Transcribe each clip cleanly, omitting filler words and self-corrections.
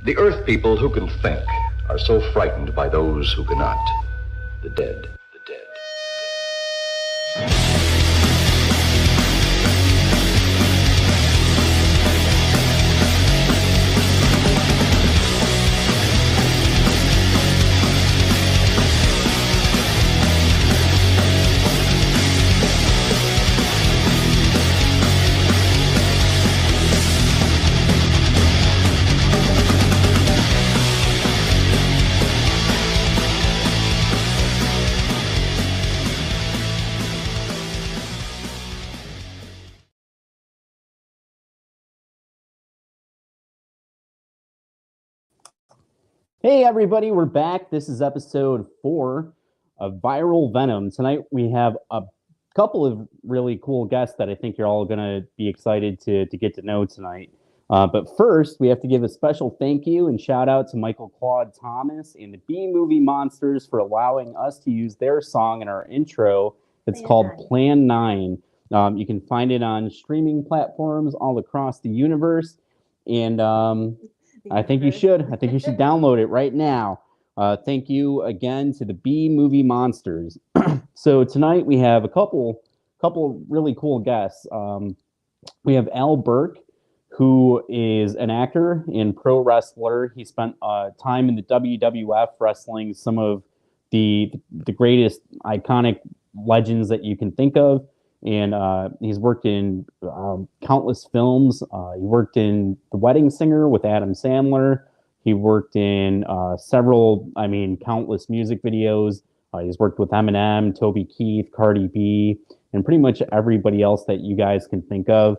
The Earth people who can think are so frightened by those who cannot. The dead. The dead. Hey everybody, we're back. This is episode 4 of Viral Venom. Tonight we have a couple of really cool guests that I think you're all going to be excited to get to know tonight. But first, we have to give a special thank you and shout out to Michael Claude Thomas and the B-Movie Monsters for allowing us to use their song in our intro. It's called Plan 9. You can find it on streaming platforms all across the universe. And I think you should download it right now. Thank you again to the B-Movie Monsters. So tonight we have a couple really cool guests. We have Al Burke, who is an actor and pro wrestler. He spent time in the WWF wrestling some of the greatest iconic legends that you can think of. And he's worked in countless films. He worked in The Wedding Singer with Adam Sandler. He worked in countless music videos. He's worked with Eminem, Toby Keith, Cardi B, and pretty much everybody else that you guys can think of.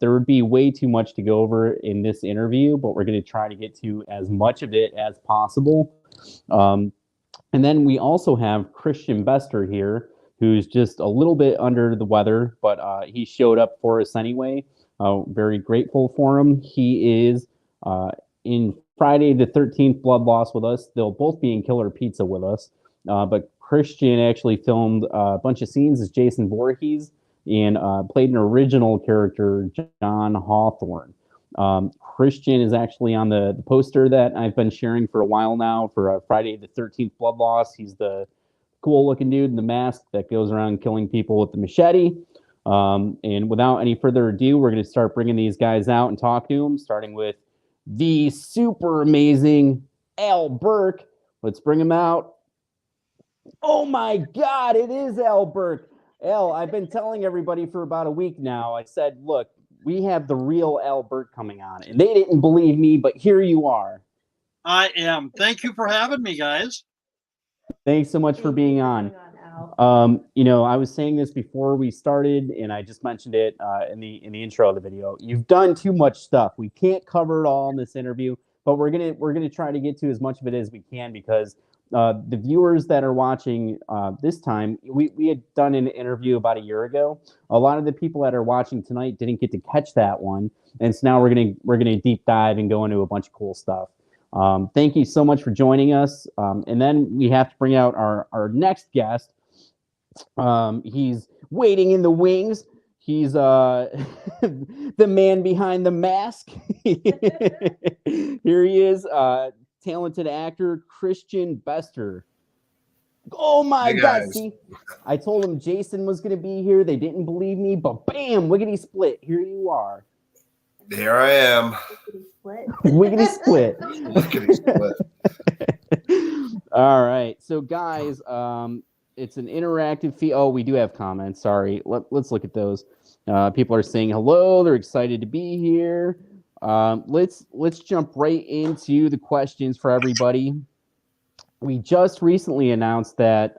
There would be way too much to go over in this interview, but we're going to try to get to as much of it as possible. And then we also have Krystian Bester here, who's just a little bit under the weather, but he showed up for us anyway. Very grateful for him. He is in Friday the 13th Blood Loss with us. They'll both be in Killer Pizza with us. But Krystian actually filmed a bunch of scenes as Jason Voorhees and played an original character, John Hawthorne. Krystian is actually on the poster that I've been sharing for a while now for Friday the 13th Blood Loss. He's the cool-looking dude in the mask that goes around killing people with the machete. And without any further ado, we're going to start bringing these guys out and talk to them, starting with the super amazing Al Burke. Let's bring him out. Oh, my God, it is Al Burke. Al, I've been telling everybody for about a week now. I said, look, we have the real Al Burke coming on. And they didn't believe me, but here you are. I am. Thank you for having me, guys. Thanks so much for being on. I was saying this before we started, and I just mentioned it in the intro of the video. You've done too much stuff. We can't cover it all in this interview, but we're gonna try to get to as much of it as we can because the viewers that are watching this time, we had done an interview about a year ago. A lot of the people that are watching tonight didn't get to catch that one, and so now we're gonna deep dive and go into a bunch of cool stuff. Thank you so much for joining us. And then we have to bring out our next guest. He's waiting in the wings. He's the man behind the mask. Here he is, talented actor Krystian Bester. Oh my God! See, I told him Jason was going to be here. They didn't believe me, but bam, wiggity split. Here you are. Here I am. Wiggity split. Wiggity split. All right. So, guys, it's an interactive feed. Oh, we do have comments. Sorry. Let's look at those. People are saying hello. They're excited to be here. Let's jump right into the questions for everybody. We just recently announced that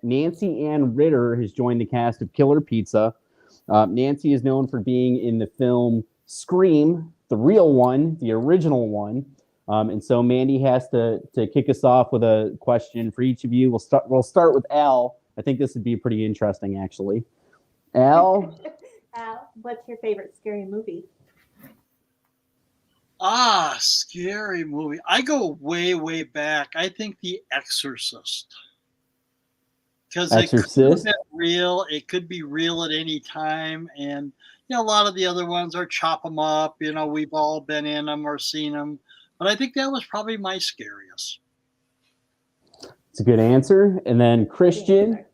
Nancy Ann Ritter has joined the cast of Killer Pizza. Nancy is known for being in the film Scream, the real one, the original one. And so Mandy has to kick us off with a question for each of you. We'll start with Al. I think this would be pretty interesting, actually. Al? Al, what's your favorite scary movie? Scary movie. I go way, way back. I think The Exorcist. Because it could be real. It could be real at any time. And, a lot of the other ones are chop them up. We've all been in them or seen them. But I think that was probably my scariest. It's a good answer. And then Krystian.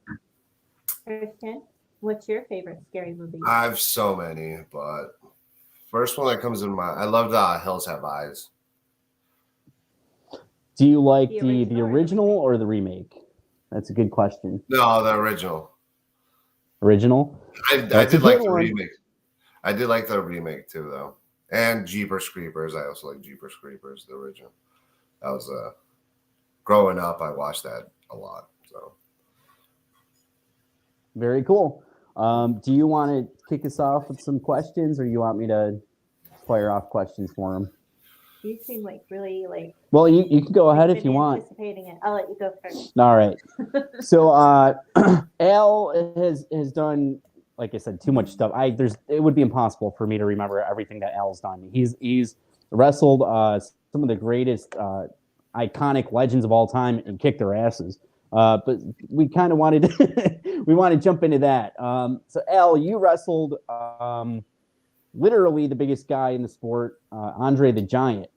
Krystian, what's your favorite scary movie? I have so many, but first one that comes in mind, I loved Hills Have Eyes. Do you like the original or the remake? That's a good question. No, the original. Original? I did like the remake. I did like the remake too, though. And Jeepers Creepers. I also like Jeepers Creepers, the original. That was growing up, I watched that a lot. So very cool. Do you want to kick us off with some questions, or you want me to fire off questions for him? You seem like really like. Well, you can go ahead if you want. Anticipating it. I'll let you go first. All right. So Al has done, like I said, too much stuff. It would be impossible for me to remember everything that Al's done. He's wrestled some of the greatest iconic legends of all time and kicked their asses. But we kind of wanted to we want to jump into that. So Al, you wrestled literally the biggest guy in the sport, Andre the Giant.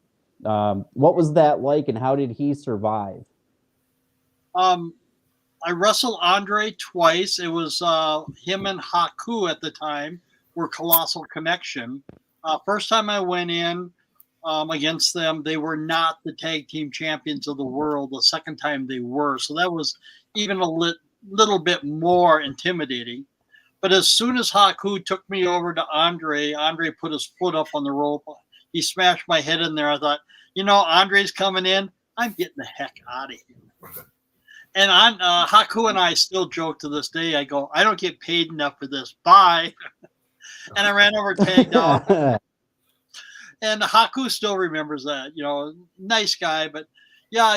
What was that like, and how did he survive? I wrestled Andre twice. It was him and Haku at the time were Colossal Connection. First time I went in against them, they were not the tag team champions of the world. The second time they were. So that was even a little bit more intimidating. But as soon as Haku took me over to Andre put his foot up on the rope. He smashed my head in there. I thought, Andre's coming in. I'm getting the heck out of here. And Haku and I still joke to this day. I go, I don't get paid enough for this. Bye. And I ran over and tagged off. And Haku still remembers that. Nice guy. But, yeah,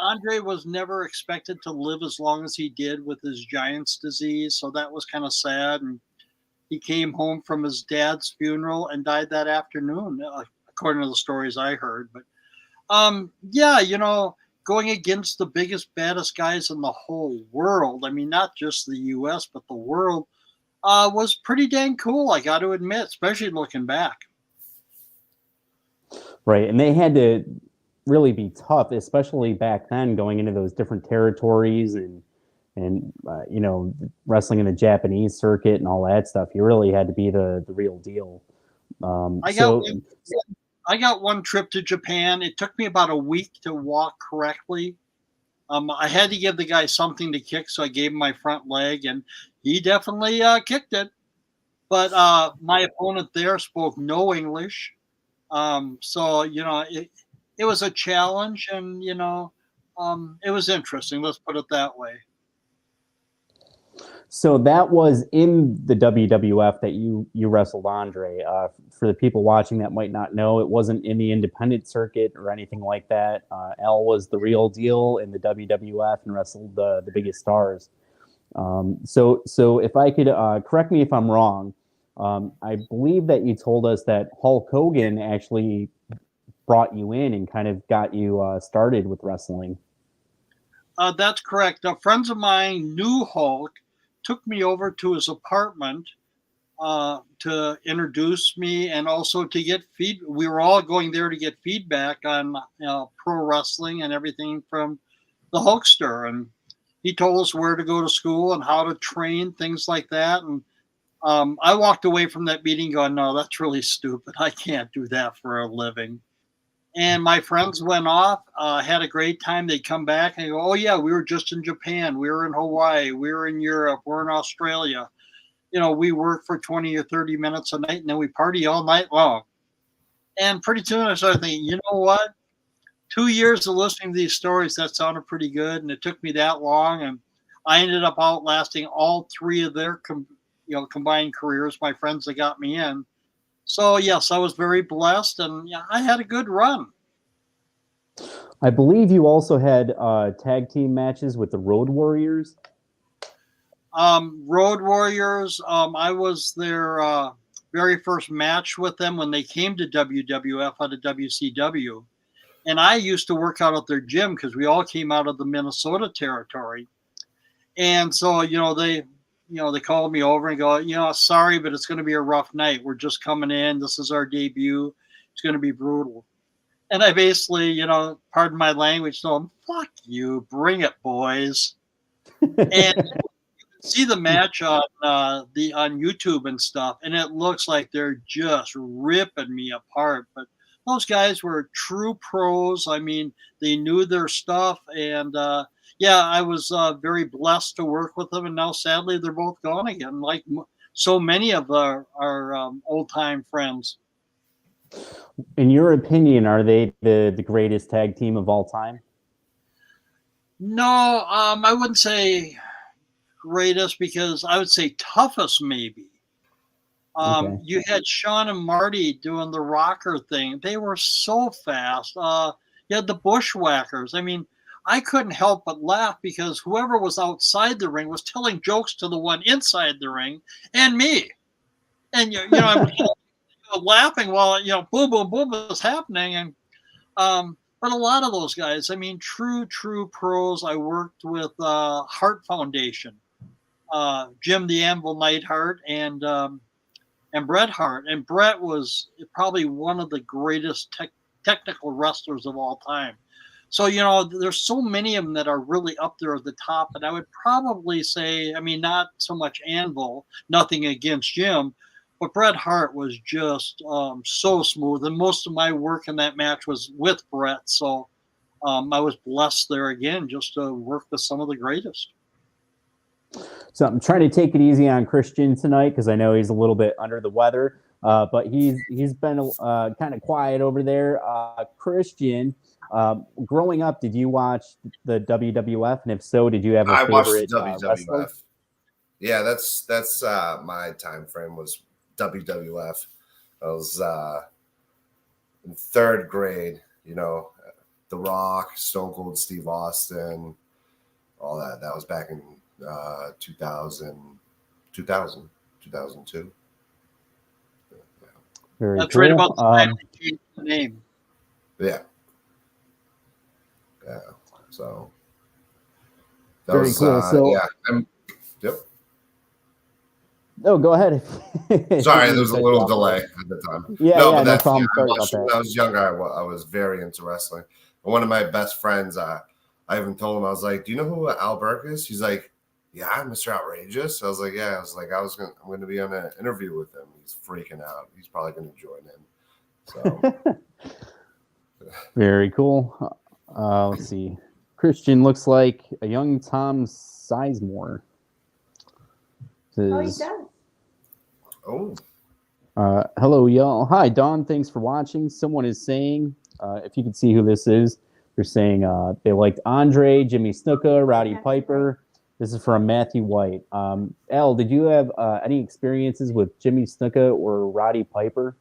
Andre was never expected to live as long as he did with his Giant's disease. So that was kind of sad. And he came home from his dad's funeral and died that afternoon, according to the stories I heard. But, going against the biggest, baddest guys in the whole world, I mean, not just the U.S., but the world, was pretty dang cool, I got to admit, especially looking back. Right, and they had to really be tough, especially back then, going into those different territories and wrestling in the Japanese circuit and all that stuff. You really had to be the real deal. I got one trip to Japan. It took me about a week to walk correctly. I had to give the guy something to kick, so I gave him my front leg, and he definitely kicked it. But my opponent there spoke no English. So, it was a challenge, and, it was interesting. Let's put it that way. So that was in the WWF that you wrestled Andre. For the people watching that might not know, it wasn't in the independent circuit or anything like that. Al was the real deal in the WWF and wrestled the biggest stars. So if I could correct me if I'm wrong, I believe that you told us that Hulk Hogan actually brought you in and kind of got you started with wrestling. That's correct. Friends of mine knew Hulk, took me over to his apartment to introduce me and also to get we were all going there to get feedback on pro wrestling and everything from the Hulkster. And he told us where to go to school and how to train, things like that. And I walked away from that meeting going, no, that's really stupid. I can't do that for a living. And my friends went off, had a great time. They'd come back and go, oh, yeah, we were just in Japan. We were in Hawaii. We were in Europe. We're in Australia. We work for 20 or 30 minutes a night, and then we party all night long. And pretty soon I started thinking, you know what? 2 years of listening to these stories, that sounded pretty good. And it took me that long. And I ended up outlasting all three of their combined careers, my friends that got me in. So, yes, I was very blessed, and I had a good run. I believe you also had tag team matches with the Road Warriors. Road Warriors, I was their very first match with them when they came to WWF out of WCW. And I used to work out at their gym because we all came out of the Minnesota territory. And so, they called me over and go, sorry, but it's going to be a rough night. We're just coming in. This is our debut. It's going to be brutal. And I basically, pardon my language, told them, "Fuck you, bring it, boys." And see the match on on YouTube and stuff, and it looks like they're just ripping me apart. But those guys were true pros. I mean, they knew their stuff, and yeah, I was very blessed to work with them. And now, sadly, they're both gone again, like so many of our old time friends. In your opinion, are they the greatest tag team of all time? No, I wouldn't say greatest, because I would say toughest, maybe. Okay. You had Sean and Marty doing the rocker thing. They were so fast. You had the Bushwhackers. I mean, I couldn't help but laugh because whoever was outside the ring was telling jokes to the one inside the ring and me. And I was laughing while boom, boom, boom was happening. And but a lot of those guys, I mean, true pros. I worked with Hart Foundation, Jim the Anvil Neidhart, and Bret Hart. And Bret was probably one of the greatest technical wrestlers of all time. So, there's so many of them that are really up there at the top. And I would probably say, I mean, not so much Anvil, nothing against Jim, but Bret Hart was just so smooth. And most of my work in that match was with Bret. So I was blessed there again just to work with some of the greatest. So I'm trying to take it easy on Krystian tonight because I know he's a little bit under the weather, but he's been kind of quiet over there. Krystian, growing up, did you watch the WWF? And if so, did you have a favorite? I watched WWF. Wrestler? Yeah, that's my time frame was WWF. I was in third grade. The Rock, Stone Cold Steve Austin, all that. That was back in 2002. Very That's cool. right about the time they changed the name. Yeah. So that Very was cool. So yep. No, go ahead. Sorry, there was a little delay at the time. Yeah, but no problem. Sorry about that. When I was younger, I was very into wrestling. And one of my best friends, I even told him, I was like, "Do you know who Al Burke is?" He's like, "Yeah, Mr. Outrageous." I was like, "Yeah." I was like, I'm going to be on an interview with him. He's freaking out. He's probably going to join in. So very cool. Let's see. Krystian looks like a young Tom Sizemore. Oh, he does. Oh. Hello, y'all. Hi, Dawn. Thanks for watching. Someone is saying, if you can see who this is, they're saying they liked Andre, Jimmy Snuka, Rowdy Piper. This is from Matthew White. Elle, did you have any experiences with Jimmy Snuka or Roddy Piper?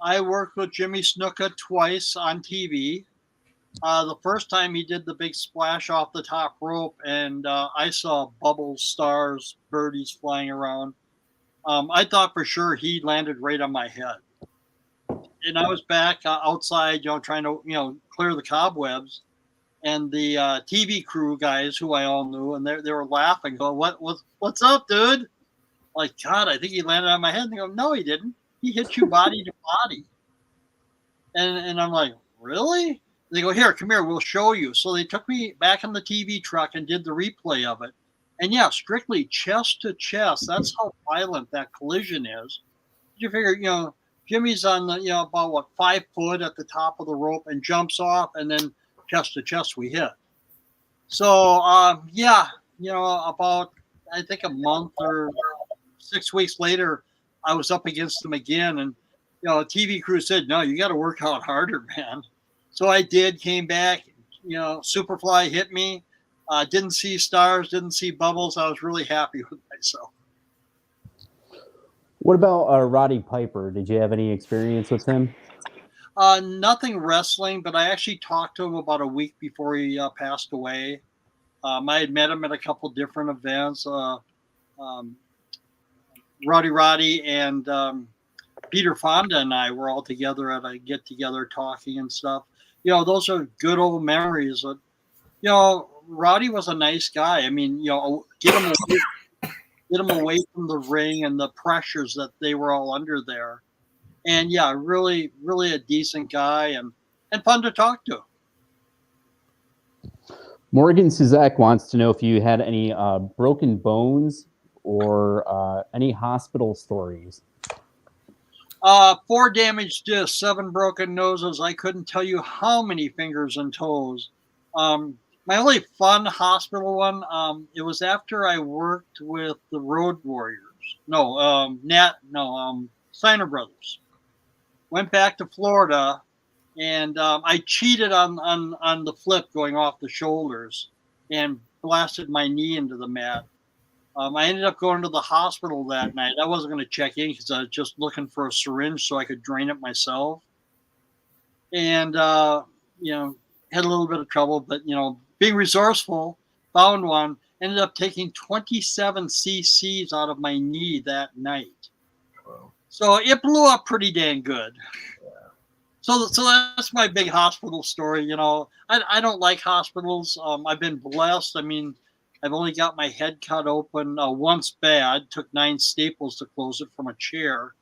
I worked with Jimmy Snuka twice on TV. The first time he did the big splash off the top rope, and I saw bubbles, stars, birdies flying around. I thought for sure he landed right on my head. And I was back outside, trying to, clear the cobwebs. And the TV crew guys, who I all knew, and they were laughing, going, "What's up, dude?" Like, God, I think he landed on my head. And they go, "No, he didn't. He hit you body to body." And I'm like, "Really?" They go, "Here, come here, we'll show you." So they took me back in the TV truck and did the replay of it. And yeah, strictly chest to chest. That's how violent that collision is. You figure, Jimmy's on the, about 5 foot at the top of the rope and jumps off, and then chest to chest we hit. So yeah, about I think a month or 6 weeks later, I was up against him again, and the TV crew said, "No, you got to work out harder, man." So I did. Came back. Superfly hit me. Didn't see stars. Didn't see bubbles. I was really happy with myself. What about Roddy Piper? Did you have any experience with him? Nothing wrestling, but I actually talked to him about a week before he passed away. I had met him at a couple different events. Roddy and Peter Fonda and I were all together at a get-together talking and stuff. Those are good old memories. Roddy was a nice guy. I mean, get him away from the ring and the pressures that they were all under there. And yeah, really, really a decent guy. And and fun to talk to. Morgan Suzak wants to know if you had any broken bones or any hospital stories. 4 damaged discs, 7 broken noses. I couldn't tell you how many fingers and toes. My only fun hospital one, it was after I worked with the Road Warriors. Steiner Brothers. Went back to Florida, and I cheated on the flip going off the shoulders and blasted my knee into the mat. I ended up going to the hospital that night. I wasn't going to check in because I was just looking for a syringe so I could drain it myself. And, had a little bit of trouble, but, being resourceful, found one, ended up taking 27 cc's out of my knee that night. Wow. So it blew up pretty dang good. So that's my big hospital story. I don't like hospitals. I've been blessed. I mean, I've only got my head cut open once bad. Took 9 staples to close it from a chair.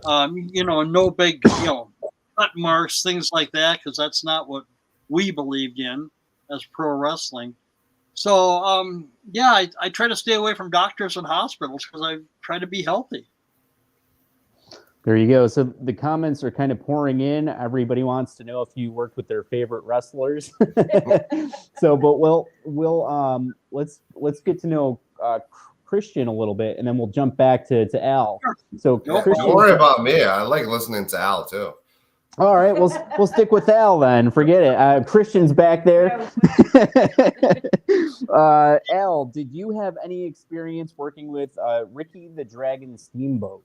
No big, cut marks, things like that, because that's not what we believed in as pro wrestling. So, I try to stay away from doctors and hospitals because I try to be healthy. There you go. So the comments are kind of pouring in. Everybody wants to know if you worked with their favorite wrestlers. But let's get to know Krystian a little bit, and then we'll jump back to Al. So don't worry about me. I like listening to Al too. All right, we'll stick with Al then. Forget it. Krystian's back there. Al, did you have any experience working with Ricky the Dragon Steamboat?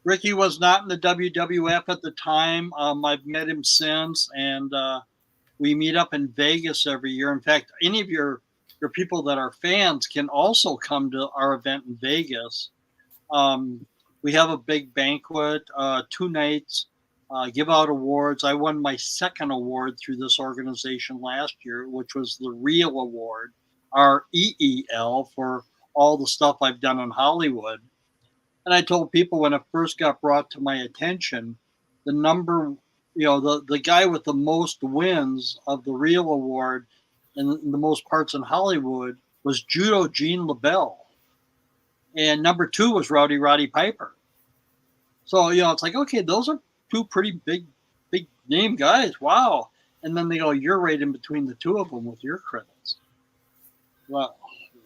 Ricky was not in the WWF at the time. I've met him since, and we meet up in Vegas every year. In fact, any of your people that are fans can also come to our event in Vegas. We have a big banquet, 2 nights, give out awards. I won my 2nd award through this organization last year, which was the Real Award, REEL, for all the stuff I've done in Hollywood. And I told people when it first got brought to my attention, the number, the guy with the most wins of the Real Award and the most parts in Hollywood was Judo Gene LaBelle. And number 2 was Rowdy Roddy Piper. So, it's like, okay, those are 2 pretty big name guys. Wow. And then they go, you're right in between the 2 of them with your credits. Well,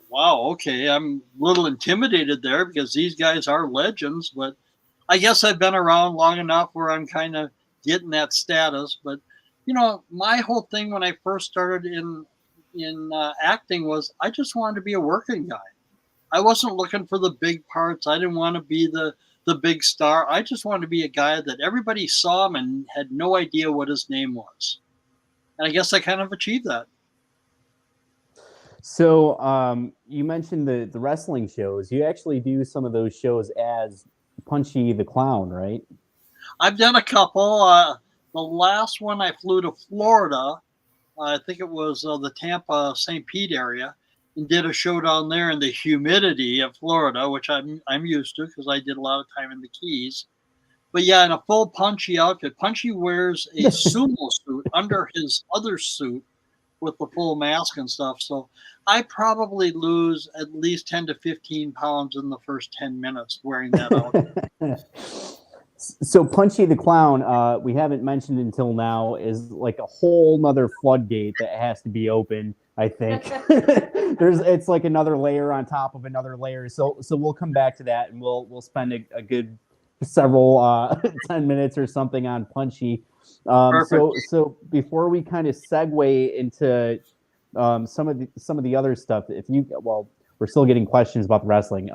wow, okay, I'm a little intimidated there because these guys are legends, but I guess I've been around long enough where I'm kind of getting that status. But, my whole thing when I first started in acting was I just wanted to be a working guy. I wasn't looking for the big parts. I didn't want to be the big star. I just wanted to be a guy that everybody saw him and had no idea what his name was. And I guess I kind of achieved that. So you mentioned the wrestling shows. You actually do some of those shows as Punchy the Clown, right? I've done a couple. The last one I flew to Florida. I think it was the Tampa, St. Pete area, and did a show down there in the humidity of Florida, which I'm used to because I did a lot of time in the Keys. But yeah, in a full Punchy outfit. Punchy wears a sumo suit under his other suit with the full mask and stuff. So I probably lose at least 10 to 15 pounds in the first 10 minutes wearing that outfit. So Punchy the Clown, we haven't mentioned until now, is like a whole nother floodgate that has to be opened, I think. It's like another layer on top of another layer. So we'll come back to that, and we'll spend a good several 10 minutes or something on Punchy. So before we kind of segue into some of the other stuff, we're still getting questions about the wrestling.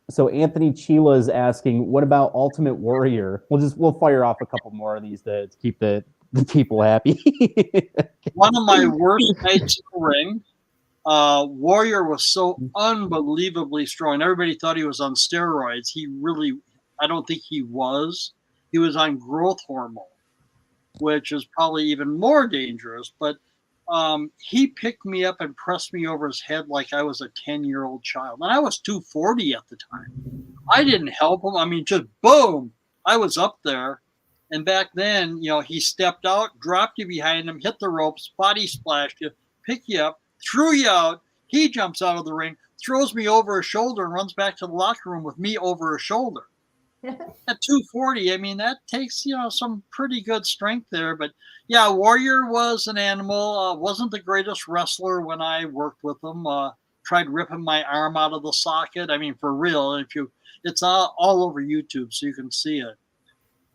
So Anthony Chila is asking, what about Ultimate Warrior? We'll fire off a couple more of these to keep the people happy. One of my worst nights in the ring. Warrior was so unbelievably strong. Everybody thought he was on steroids. I don't think he was. He was on growth hormone, which is probably even more dangerous. But he picked me up and pressed me over his head like I was a 10-year-old child. And I was 240 at the time. I didn't help him. I mean, just boom, I was up there. And back then, he stepped out, dropped you behind him, hit the ropes, body splashed you, picked you up, threw you out. He jumps out of the ring, throws me over his shoulder, and runs back to the locker room with me over his shoulder. At 240, I mean, that takes, some pretty good strength there. But yeah, Warrior was an animal. Wasn't the greatest wrestler when I worked with him. Tried ripping my arm out of the socket. I mean, for real. It's all over YouTube, so you can see it.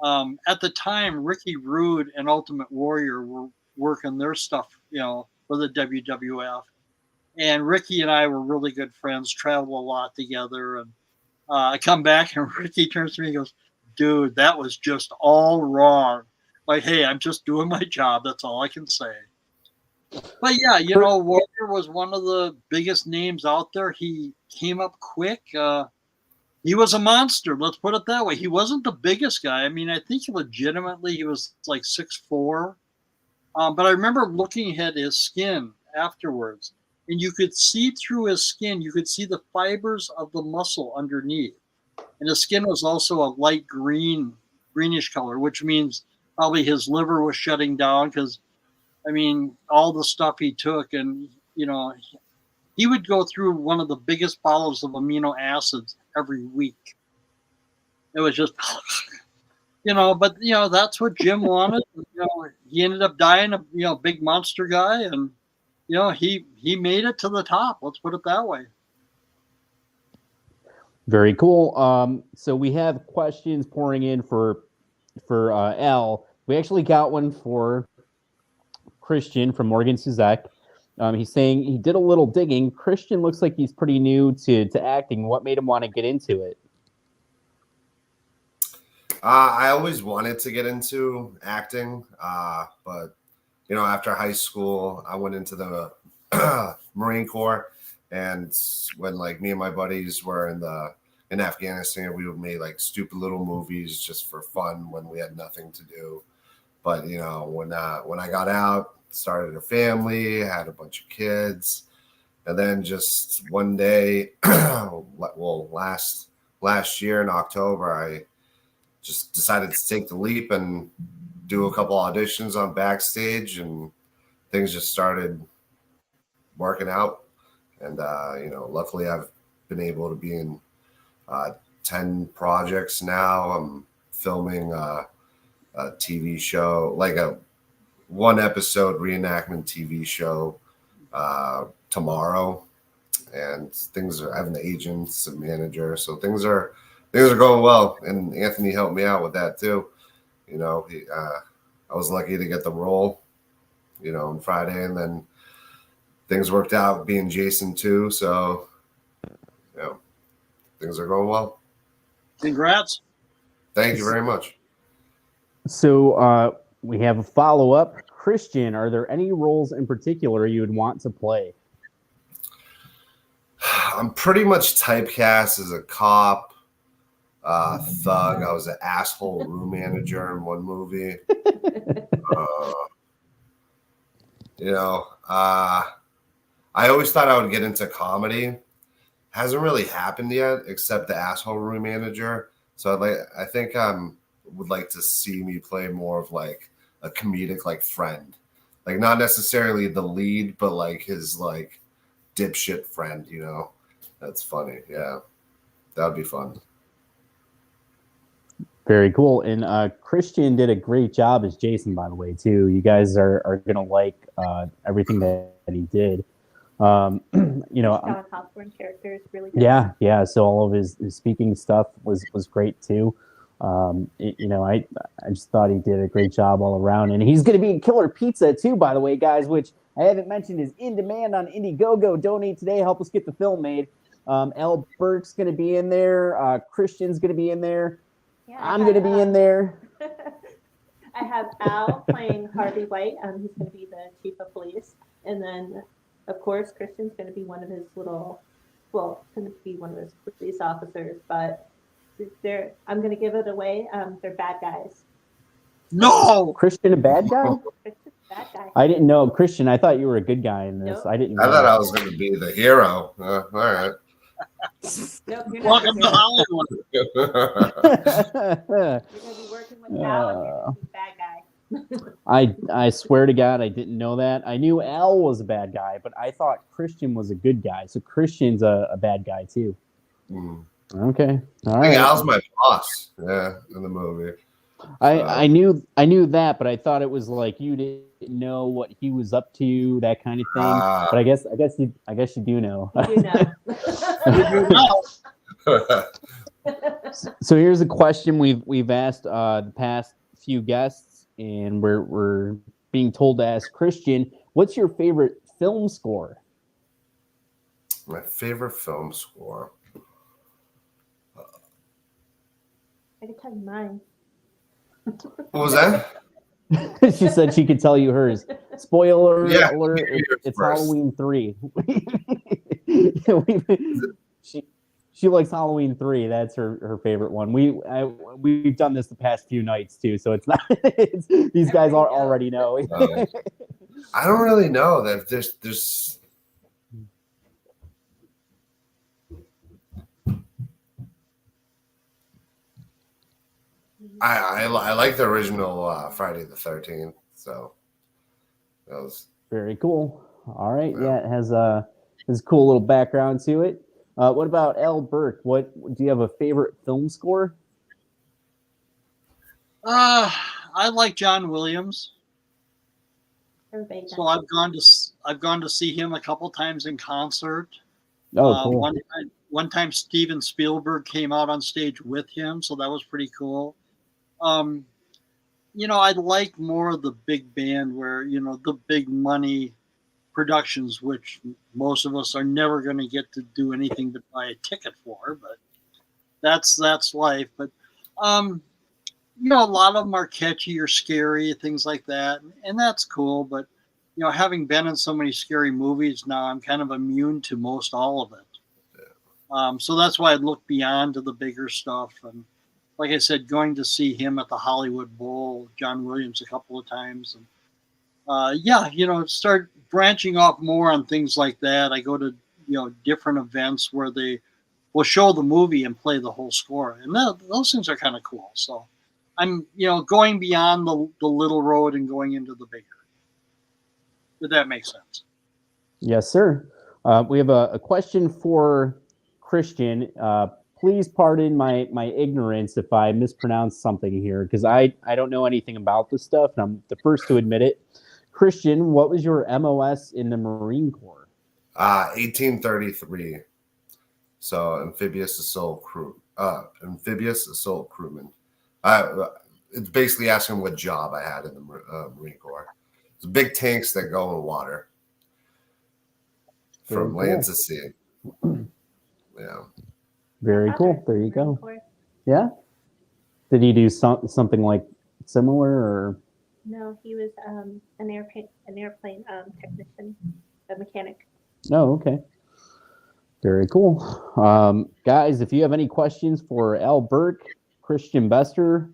At the time, Ricky Rude and Ultimate Warrior were working their stuff, for the WWF. And Ricky and I were really good friends, traveled a lot together. And I come back and Ricky turns to me and goes, dude, that was just all wrong. Like, hey, I'm just doing my job. That's all I can say. But yeah, Warrior was one of the biggest names out there. He came up quick. He was a monster. Let's put it that way. He wasn't the biggest guy. I mean, I think legitimately he was like 6'4". But I remember looking at his skin afterwards. And you could see through his skin, you could see the fibers of the muscle underneath. And his skin was also a light greenish color, which means probably his liver was shutting down because, I mean, all the stuff he took. And, he would go through one of the biggest bottles of amino acids every week. It was just, but, that's what Jim wanted. He ended up dying a, big monster guy. And, he made it to the top. Let's put it that way. Very cool. So we have questions pouring in for Al. We actually got one for Krystian from Morgan Suzek. He's saying he did a little digging. Krystian looks like he's pretty new to acting. What made him want to get into it? I always wanted to get into acting, but after high school, I went into the Marine Corps, and when me and my buddies were in Afghanistan, we would make stupid little movies just for fun when we had nothing to do. But when I got out, started a family, had a bunch of kids, and then just one day, last year in October, I just decided to take the leap and do a couple auditions on Backstage, and things just started working out. And luckily I've been able to be in 10 projects now. I'm filming a TV show, like a 1-episode reenactment TV show tomorrow, and things are having agents and manager, so things are going well. And Anthony helped me out with that too. I was lucky to get the role, on Friday, and then things worked out being Jason too. So, things are going well. Congrats. Thank you very much. So we have a follow-up. Krystian, are there any roles in particular you would want to play? I'm pretty much typecast as a cop, thug. I was an asshole room manager in one movie. I always thought I would get into comedy. Hasn't really happened yet, except the asshole room manager. So I think would like to see me play more of a comedic friend, not necessarily the lead, but his dipshit friend. That's funny. Yeah, that would be fun. Very cool. And Krystian did a great job as Jason, by the way, too. You guys are gonna like everything that he did. Sean Hawthorne character is really good. Yeah. So all of his speaking stuff was great too. I just thought he did a great job all around, and he's going to be in Killer Pizza too, by the way, guys, which I haven't mentioned is in demand on Indiegogo. Donate today, help us get the film made. L. Burke's going to be in there. Krystian's going to be in there. Yeah, I'm going to be in there. I have Al playing Harvey White. He's going to be the chief of police, and then of course Krystian's going to be one of his police officers, but. I'm going to give it away. They're bad guys. No! Krystian, a bad guy? Krystian's a bad guy. I didn't know. Krystian, I thought you were a good guy in this. Nope. I didn't know. I thought I was going to be the hero. All right. Nope, you're not Welcome to gonna Hollywood. You're gonna be working with Al, and you're gonna be the bad guy. I swear to God, I didn't know that. I knew Al was a bad guy, but I thought Krystian was a good guy. So Krystian's a bad guy too. Mm. Okay, all I think right. Al's my boss. Yeah, in the movie. I knew that, but I thought it was like you didn't know what he was up to, that kind of thing. But I guess you do know. You do know. You know. So here's a question we've asked the past few guests, and we're being told to ask Krystian, what's your favorite film score? My favorite film score. I can tell you mine. What was that? She said she could tell you hers. Spoiler alert! yours It's first. Halloween 3. She likes Halloween 3. That's her favorite one. We've done this the past few nights too, so it's not. These guys already know. I don't really know that there's. I like the original Friday the 13th, so that was Very cool. All right, yeah, it has a cool little background to it. What about L. Burke? What do you have a favorite film score? I like John Williams. Everybody does. So I've gone to see him a couple times in concert. Oh, cool. One time Steven Spielberg came out on stage with him, so that was pretty cool. I'd like more of the big band where, the big money productions, which most of us are never going to get to do anything but buy a ticket for, but that's life. But, a lot of them are catchy or scary, things like that. And that's cool. But, having been in so many scary movies now, I'm kind of immune to most all of it. So that's why I look beyond to the bigger stuff. And like I said, going to see him at the Hollywood Bowl, John Williams, a couple of times. And start branching off more on things like that. I go to, different events where they will show the movie and play the whole score. And those things are kind of cool. So I'm, going beyond the little road and going into the bigger. Did that make sense? Yes, sir. We have a question for Krystian. Please pardon my ignorance if I mispronounce something here, because I don't know anything about this stuff, and I'm the first to admit it. Krystian, what was your MOS in the Marine Corps? 1833. So amphibious assault crewman. It's basically asking what job I had in the Marine Corps. It's big tanks that go in water from land to sea. Yeah. Very cool. There you go. Yeah. Did he do something like similar or? No, he was an airplane technician, a mechanic. Oh, okay. Very cool. Guys, if you have any questions for Al Burke, Krystian Bester,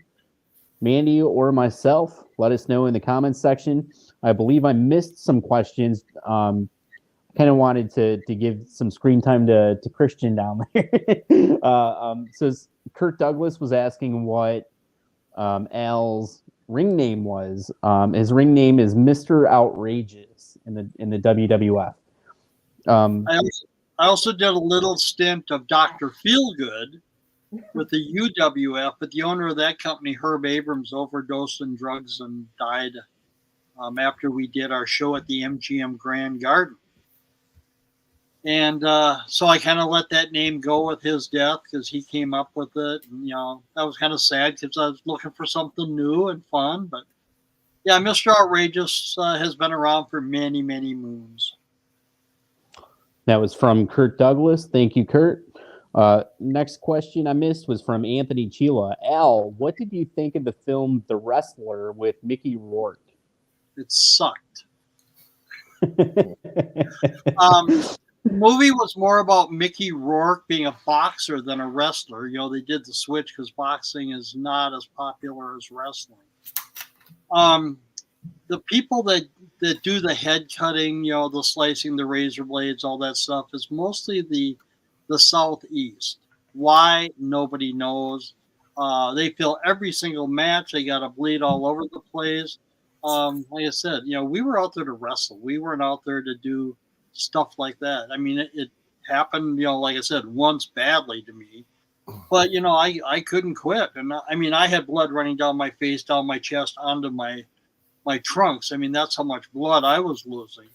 Mandy, or myself, let us know in the comments section. I believe I missed some questions. Kind of wanted to give some screen time to Krystian down there. So Kirk Douglas was asking what Al's ring name was. His ring name is Mr. Outrageous in the WWF. I also did a little stint of Dr. Feelgood with the UWF, but the owner of that company, Herb Abrams, overdosed on drugs and died after we did our show at the MGM Grand Garden. And so I kind of let that name go with his death because he came up with it. And, that was kind of sad because I was looking for something new and fun. But, yeah, Mr. Outrageous has been around for many, many moons. That was from Kurt Douglas. Thank you, Kurt. Next question I missed was from Anthony Chila. Al, what did you think of the film The Wrestler with Mickey Rourke? It sucked. The movie was more about Mickey Rourke being a boxer than a wrestler. They did the switch because boxing is not as popular as wrestling. The people that do the head cutting, the slicing, the razor blades, all that stuff is mostly the the Southeast. Why? Nobody knows. They fill every single match. They got to bleed all over the place. Like I said, we were out there to wrestle. We weren't out there to do stuff like that. I mean, it happened, like I said, once badly to me. But, I couldn't quit. And I had blood running down my face, down my chest, onto my trunks. I mean, that's how much blood I was losing.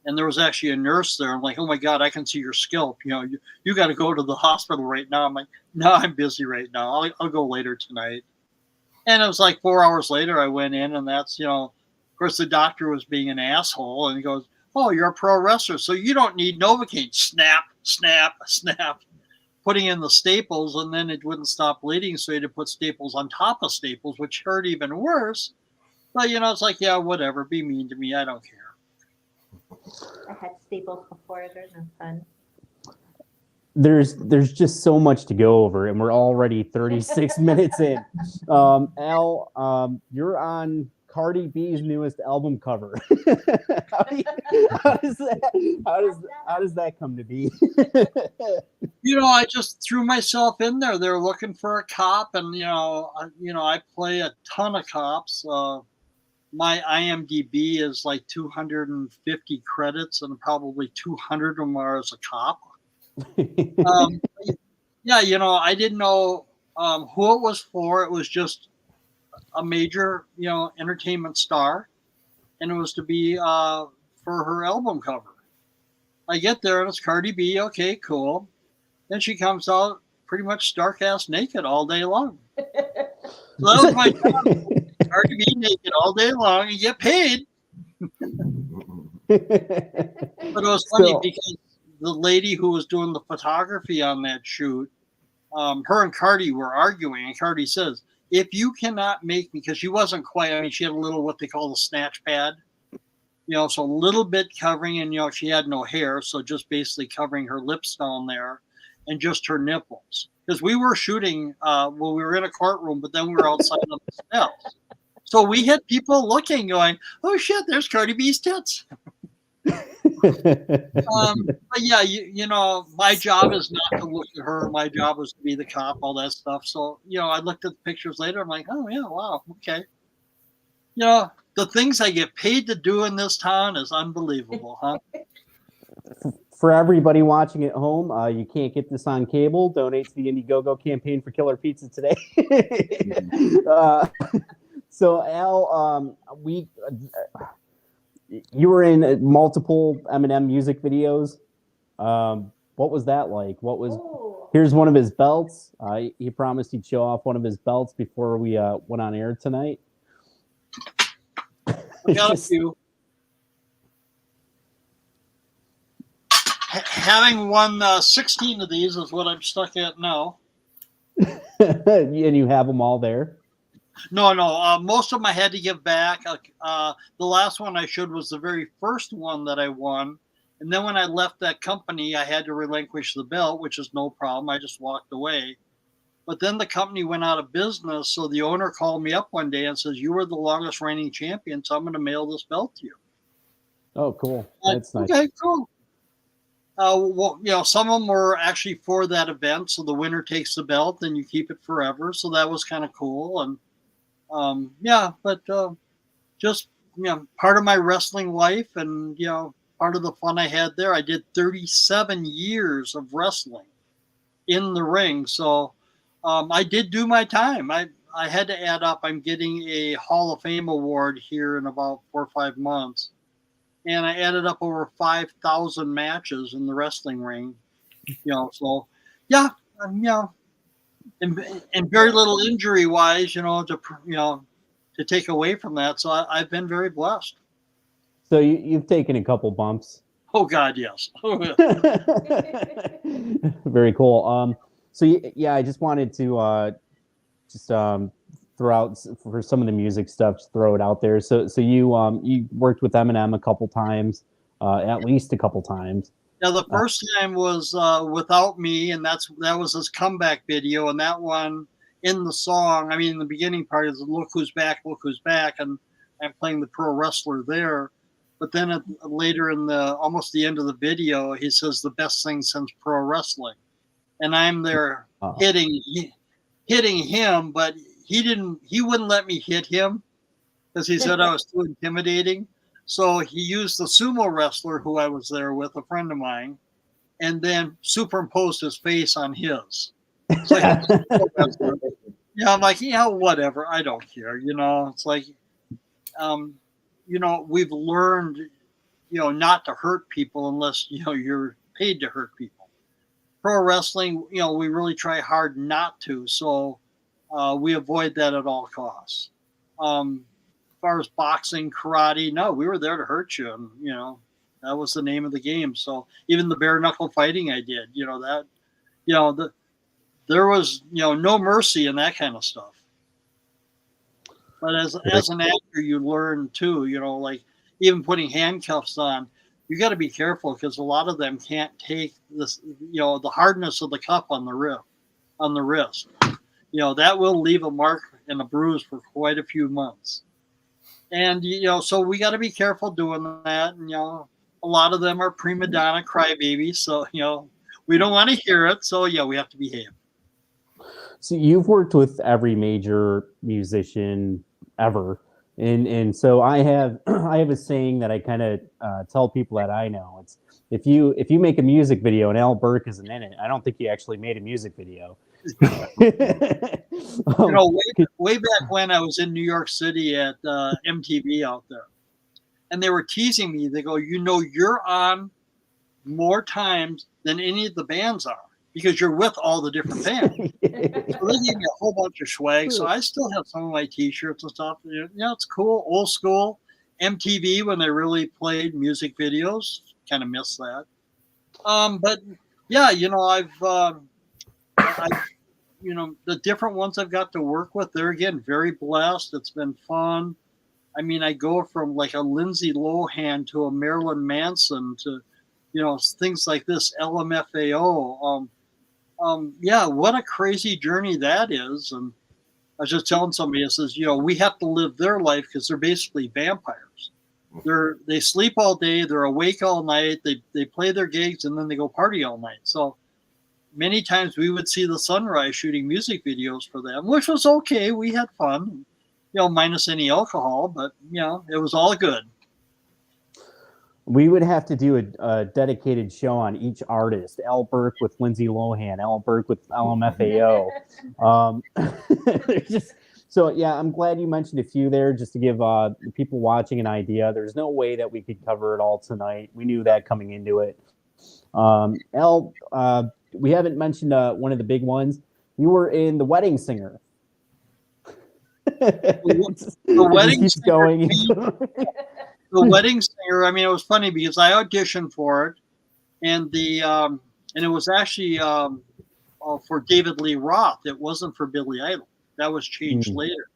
And there was actually a nurse there. I'm like, oh my God, I can see your scalp. You got to go to the hospital right now. I'm like, no, I'm busy right now. I'll go later tonight. And it was like 4 hours later, I went in, and that's, of course, the doctor was being an asshole. And he goes, oh, you're a pro wrestler, so you don't need Novocaine. Snap, snap, snap. Putting in the staples, and then it wouldn't stop bleeding. So he had to put staples on top of staples, which hurt even worse. But, it's like, yeah, whatever. Be mean to me. I don't care. I had staples before. They're no fun. There's just so much to go over, and we're already 36 minutes in. Al, you're on Cardi B's newest album cover. How does that come to be? I just threw myself in there. They're looking for a cop, and I play a ton of cops. My IMDb is like 250 credits, and probably 200 of them are as a cop. Yeah, I didn't know who it was for. It was just a major, entertainment star, and it was to be for her album cover. I get there, and it's Cardi B. Okay, cool. Then she comes out pretty much stark-ass naked all day long. So that was my job. Cardi B naked all day long and get paid. But it was funny because the lady who was doing the photography on that shoot, her and Cardi were arguing, and Cardi says, if you cannot make me, because she wasn't quite, she had a little what they call the snatch pad, so a little bit covering, and she had no hair, so just basically covering her lips down there and just her nipples. Because we were shooting, we were in a courtroom, but then we were outside on the steps. So we had people looking, going, oh shit, there's Cardi B's tits. But yeah, my job is not to look at her. My job was to be the cop, all that stuff. So, I looked at the pictures later. I'm like, oh yeah, wow, okay. The things I get paid to do in this town is unbelievable, huh? For everybody watching at home, you can't get this on cable. Donate to the Indiegogo campaign for Killer Pizza today. So Al, you were in multiple Eminem music videos. What was that like? Here's one of his belts. He promised he'd show off one of his belts before we went on air tonight. I got a few. Having won 16 of these is what I'm stuck at now. And you have them all there? No. Most of them I had to give back. The last one I showed was the very first one that I won. And then when I left that company, I had to relinquish the belt, which is no problem. I just walked away. But then the company went out of business. So the owner called me up one day and says, you were the longest reigning champion, so I'm going to mail this belt to you. Oh, cool. That's nice. Okay, cool. Some of them were actually for that event. So the winner takes the belt and you keep it forever. So that was kind of cool. And just part of my wrestling life, and part of the fun I had there. I did 37 years of wrestling in the ring, so I did do my time. I had to add up. I'm getting a Hall of Fame award here in about 4 or 5 months, and I added up over 5,000 matches in the wrestling ring. So yeah, and very little injury wise, to take away from that. So I've been very blessed. So you've taken a couple bumps. Oh God, yes. Very cool. So yeah, I just wanted to throw out for some of the music stuff, throw it out there. So you worked with Eminem a couple times, at least a couple times. Yeah, the first time was Without Me, and that was his comeback video, and that one in the song, the beginning part is Look Who's Back, and I'm playing the pro wrestler there. But then later in almost the end of the video, he says the best thing since pro wrestling. and I'm there hitting him, but he wouldn't let me hit him because he said I was too intimidating. So he used the sumo wrestler who I was there with, a friend of mine, and then superimposed his face on his. So I'm like, yeah, whatever. I don't care. It's like, we've learned, not to hurt people unless, you're paid to hurt people. Pro wrestling, we really try hard not to. So we avoid that at all costs. As far as boxing, karate, no, we were there to hurt you. And, that was the name of the game. So even the bare knuckle fighting I did, there was, no mercy in that kind of stuff. But as an actor, you learn too, like even putting handcuffs on, you got to be careful because a lot of them can't take this, the hardness of the cuff on the wrist. That will leave a mark and a bruise for quite a few months. And, so we got to be careful doing that. And, a lot of them are prima donna crybabies. So, we don't want to hear it. So, we have to behave. So you've worked with every major musician ever. And so I have a saying that I kind of tell people that I know. It's if you make a music video and Al Burke isn't in it, I don't think you actually made a music video. Way back when I was in New York City at MTV out there, and they were teasing me. They go, you're on more times than any of the bands are because you're with all the different bands. So they gave me a whole bunch of swag. So I still have some of my T-shirts and stuff. It's cool, old school. MTV when they really played music videos, kind of miss that. But yeah, the different ones I've got to work with, they're again very blessed. It's been fun. I mean, I go from like a Lindsay Lohan to a Marilyn Manson to, things like this, LMFAO. Yeah, what a crazy journey that is. And I was just telling somebody, I says, we have to live their life because they're basically vampires. They sleep all day, they're awake all night, they play their gigs, and then they go party all night. So many times we would see the sunrise shooting music videos for them, which was okay. We had fun, minus any alcohol, but, it was all good. We would have to do a dedicated show on each artist. Al Burke with Lindsay Lohan, Al Burke with LMFAO. So, yeah, I'm glad you mentioned a few there just to give people watching an idea. There's no way that we could cover it all tonight. We knew that coming into it. Al, we haven't mentioned one of the big ones. You were in The Wedding Singer. The Wedding Singer. The Wedding Singer. I mean, it was funny because I auditioned for it, and it was actually for David Lee Roth. It wasn't for Billy Idol. That was changed later.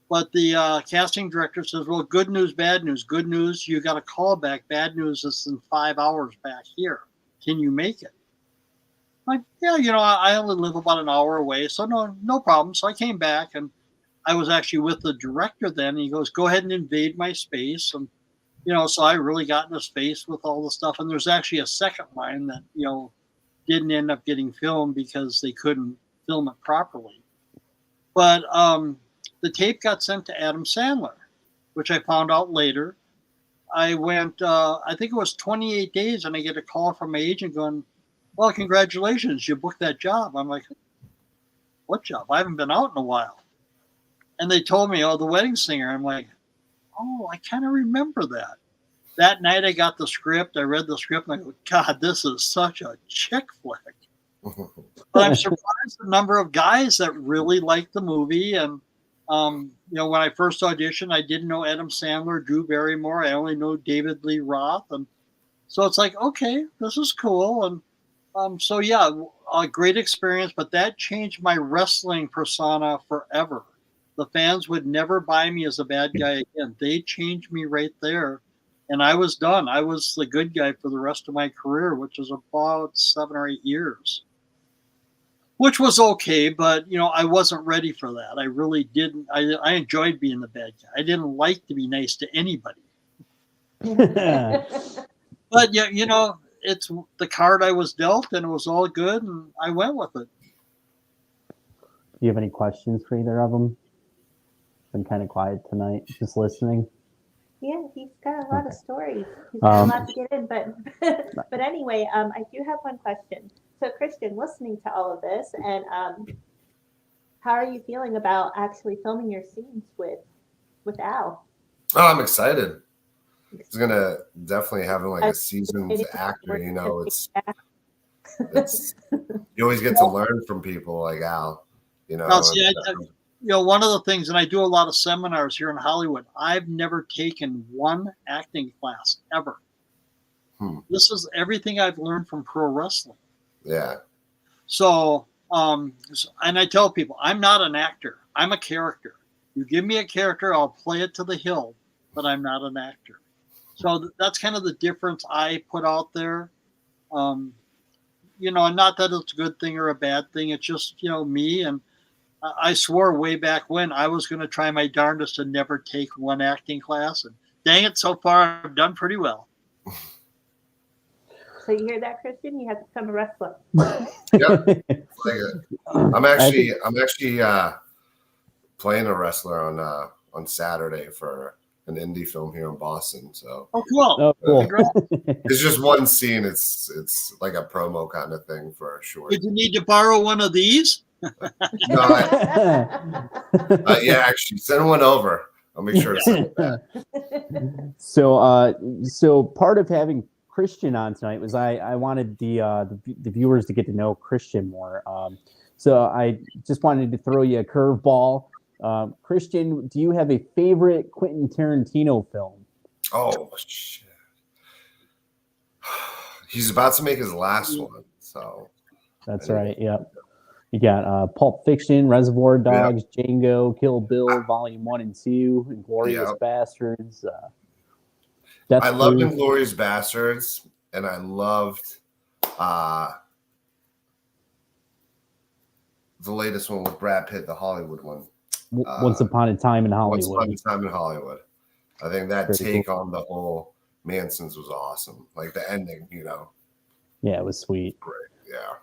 But the casting director says, "Well, good news, bad news. Good news, you got a call back. Bad news is in 5 hours back here. Can you make it?" I'm like, yeah, I only live about an hour away, so no problem. So I came back and I was actually with the director then. And he goes, "Go ahead and invade my space." And, so I really got in his face with all the stuff. And there's actually a second line that, didn't end up getting filmed because they couldn't film it properly. But the tape got sent to Adam Sandler, which I found out later. I went, I think it was 28 days, and I get a call from my agent going, "Well, congratulations, you booked that job." I'm like, "What job? I haven't been out in a while." And they told me, "Oh, The Wedding Singer." I'm like, "Oh, I kind of remember that." That night I got the script. I read the script and I go, "God, this is such a chick flick." But I'm surprised the number of guys that really liked the movie. And, when I first auditioned, I didn't know Adam Sandler, Drew Barrymore. I only know David Lee Roth. And so it's like, okay, this is cool. And so, yeah, a great experience. But that changed my wrestling persona forever. The fans would never buy me as a bad guy again. They changed me right there. And I was done. I was the good guy for the rest of my career, which was about 7 or 8 years. Which was okay, but, I wasn't ready for that. I really didn't. I enjoyed being the bad guy. I didn't like to be nice to anybody. But, yeah, it's the card I was dealt, and it was all good, and I went with it. Do you have any questions for either of them? Been kind of quiet tonight, just listening. Yeah, he's got a lot of stories. He's got a lot to get in, but but anyway, I do have one question. So, Krystian, listening to all of this, and how are you feeling about actually filming your scenes with Al? Oh, I'm excited. He's gonna definitely have him like a seasoned actor. You know, it's you always get to learn from people like Al. You know, now, see, one of the things, and I do a lot of seminars here in Hollywood. I've never taken one acting class ever. This is everything I've learned from pro wrestling. Yeah. So, and I tell people, I'm not an actor. I'm a character. You give me a character, I'll play it to the hill, but I'm not an actor. So that's kind of the difference I put out there. And not that it's a good thing or a bad thing. It's just, me. And I swore way back when I was going to try my darndest to never take one acting class. And dang it, so far I've done pretty well. So you hear that, Krystian? You have to become a wrestler. Yep. I'm actually playing a wrestler on Saturday for an indie film here in Boston. So cool. It's just one scene. It's like a promo kind of thing for a short. Did you need to borrow one of these? No, yeah, actually, send one over. I'll make sure to send it back. So part of having Krystian on tonight was I wanted the viewers to get to know Krystian more. So I just wanted to throw you a curveball. Krystian, do you have a favorite Quentin Tarantino film? Oh shit! He's about to make his last one, so that's right. Yep. You got Pulp Fiction, Reservoir Dogs, Django, Kill Bill, Volume 1 and 2, Inglourious Bastards. I loved Inglourious Bastards, and I loved the latest one with Brad Pitt, the Hollywood one. Once Upon a Time in Hollywood. Once Upon a Time in Hollywood. I think that take on the whole Mansons was awesome. Like the ending, Yeah, it was sweet. Great. Yeah.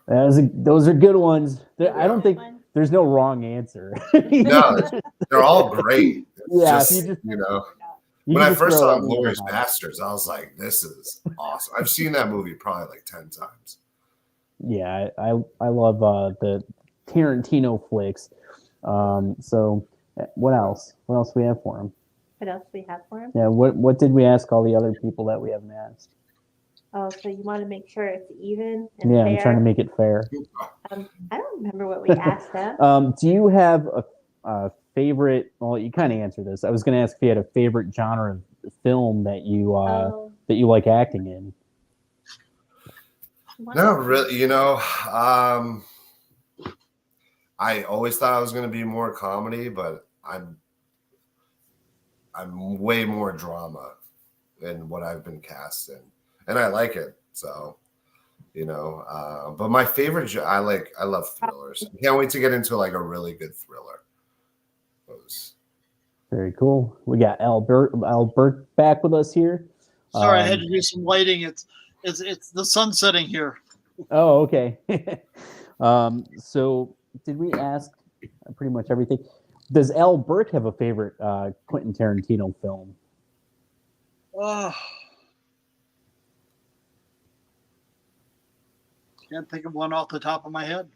Those are good ones. I don't think there's no wrong answer. No, they're all great. It's You when I first saw Inglourious Bastards, I was like, this is awesome. I've seen that movie probably like 10 times. Yeah, I love the Tarantino flicks. So what else? What else do we have for him? What else do we have for him? Yeah, what did we ask all the other people that we haven't asked? Oh, so you want to make sure it's even and fair? I'm trying to make it fair. I don't remember what we asked them. Do you have a favorite? Well, you kind of answered this. I was going to ask if you had a favorite genre of film that you like acting in. No, really. I always thought I was going to be more comedy, but I'm way more drama in what I've been cast in, and I like it. So, but my favorite, I love thrillers. I can't wait to get into like a really good thriller. Very cool. We got Al Burke back with us here. Sorry, I had to do some lighting. It's the sun setting here. Oh, okay. So did we ask pretty much everything? Does Al Burke have a favorite Quentin Tarantino film? Can't think of one off the top of my head.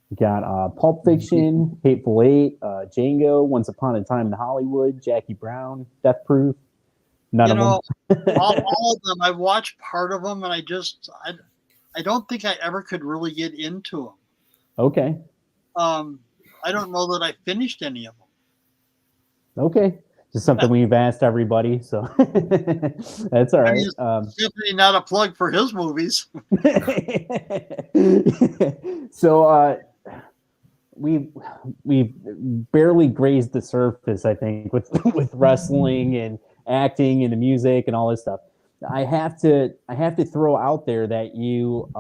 We got Pulp Fiction, Hateful Eight, Django, Once Upon a Time in Hollywood, Jackie Brown, Death Proof. None of them. all of them. I watched part of them, and I don't think I ever could really get into them. Okay. I don't know that I finished any of them. Okay. Just something we've asked everybody, so that's all right. Definitely not a plug for his movies. So we've barely grazed the surface, I think, with wrestling and acting and the music and all this stuff. I have to throw out there that you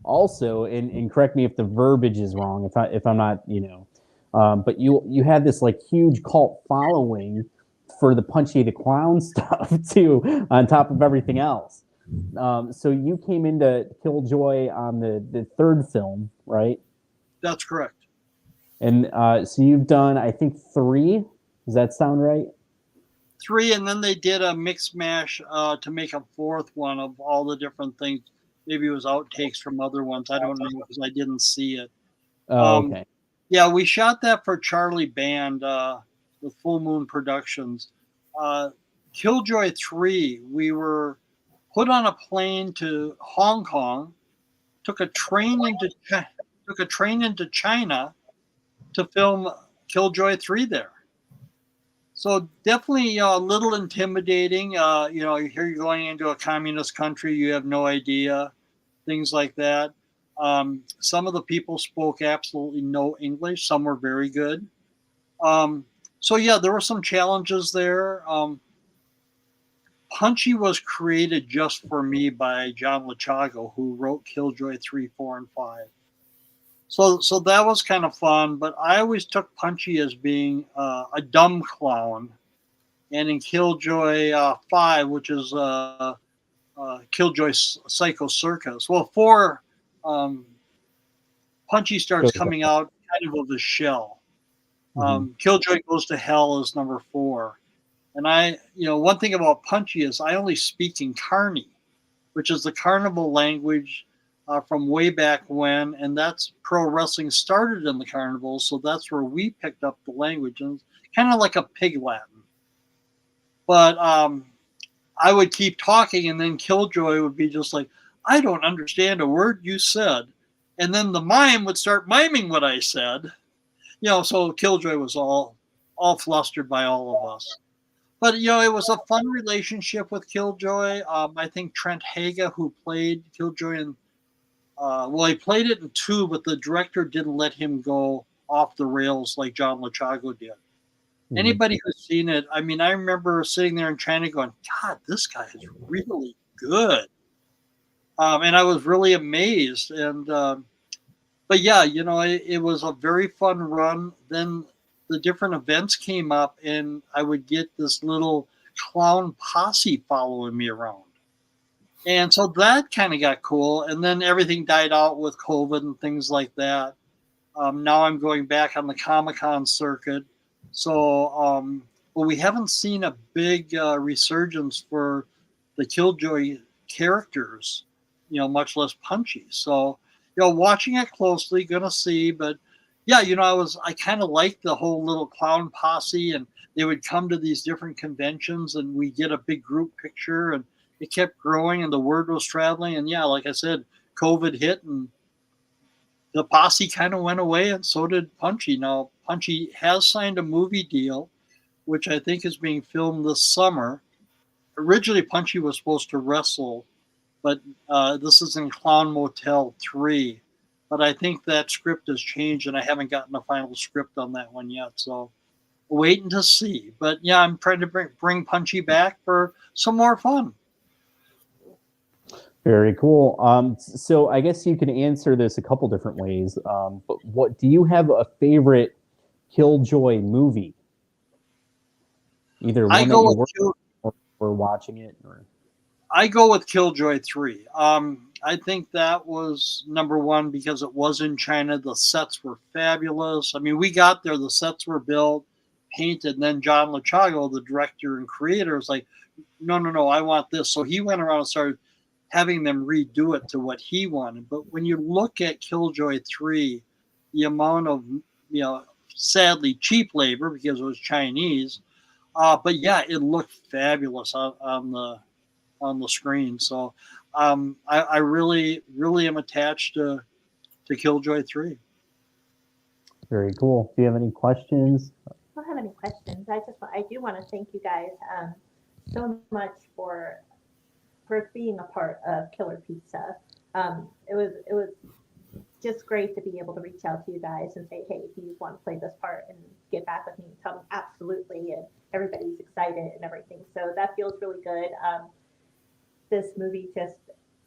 also, and correct me if the verbiage is wrong, if I'm not, but you had this like huge cult following for the Punchy the Clown stuff too, on top of everything else. So you came into Killjoy on the third film, right? That's correct. And so you've done, I think, 3. Does that sound right? 3, and then they did a mix mash to make a 4th one of all the different things. Maybe it was outtakes from other ones. I don't know because I didn't see it. Oh, okay. Yeah, we shot that for Charlie Band with Full Moon Productions. Killjoy 3, we were put on a plane to Hong Kong, took a train into China to film Killjoy 3 there. So definitely a little intimidating. Here you're going into a communist country, you have no idea, things like that. Some of the people spoke absolutely no English. Some were very good. So yeah, there were some challenges there. Punchy was created just for me by John Lachago, who wrote Killjoy 3, 4, and 5. So that was kind of fun, but I always took Punchy as being a dumb clown. And in Killjoy 5, which is Killjoy Psycho Circus, well, 4, Punchy starts coming out kind of his shell. Killjoy Goes to Hell is number 4. And one thing about Punchy is I only speak in Carney, which is the carnival language from way back when, and that's pro wrestling started in the carnival, so that's where we picked up the language, and kind of like a pig Latin. But I would keep talking, and then Killjoy would be just like, I don't understand a word you said. And then the mime would start miming what I said. So Killjoy was all flustered by all of us. But, it was a fun relationship with Killjoy. I think Trent Haga, who played Killjoy he played it in 2, but the director didn't let him go off the rails like John Lachago did. Anybody who's seen it, I remember sitting there in China going, God, this guy is really good. And I was really amazed. But yeah, it was a very fun run. Then the different events came up, and I would get this little clown posse following me around. And so that kind of got cool. And then everything died out with COVID and things like that. Now I'm going back on the Comic-Con circuit. So, but we haven't seen a big resurgence for the Killjoy characters, much less Punchy. So, watching it closely, gonna see. But yeah, I kind of liked the whole little clown posse, and they would come to these different conventions, and we get a big group picture, and it kept growing, and the word was traveling. And yeah, like I said, COVID hit, and the posse kind of went away, and so did Punchy. Now, Punchy has signed a movie deal, which I think is being filmed this summer. Originally, Punchy was supposed to wrestle, but this is in Clown Motel 3. But I think that script has changed, and I haven't gotten a final script on that one yet. So waiting to see. But yeah, I'm trying to bring Punchy back for some more fun. Very cool. So I guess you can answer this a couple different ways. But what do you have a favorite Killjoy movie? Either one that you were watching it, or I go with Killjoy 3. I think that was number 1 because it was in China. The sets were fabulous. We got there, the sets were built, painted, and then John Lachago, the director and creator, was like, no, I want this. So he went around and started having them redo it to what he wanted. But when you look at Killjoy 3, the amount of, sadly cheap labor because it was Chinese, but yeah, it looked fabulous on the screen. So I really, really am attached to Killjoy 3. Very cool. Do you have any questions? I don't have any questions. I do want to thank you guys so much for being a part of Killer Pizza. It was just great to be able to reach out to you guys and say, hey, do you want to play this part and get back with me and tell them absolutely, and everybody's excited and everything. So that feels really good. This movie,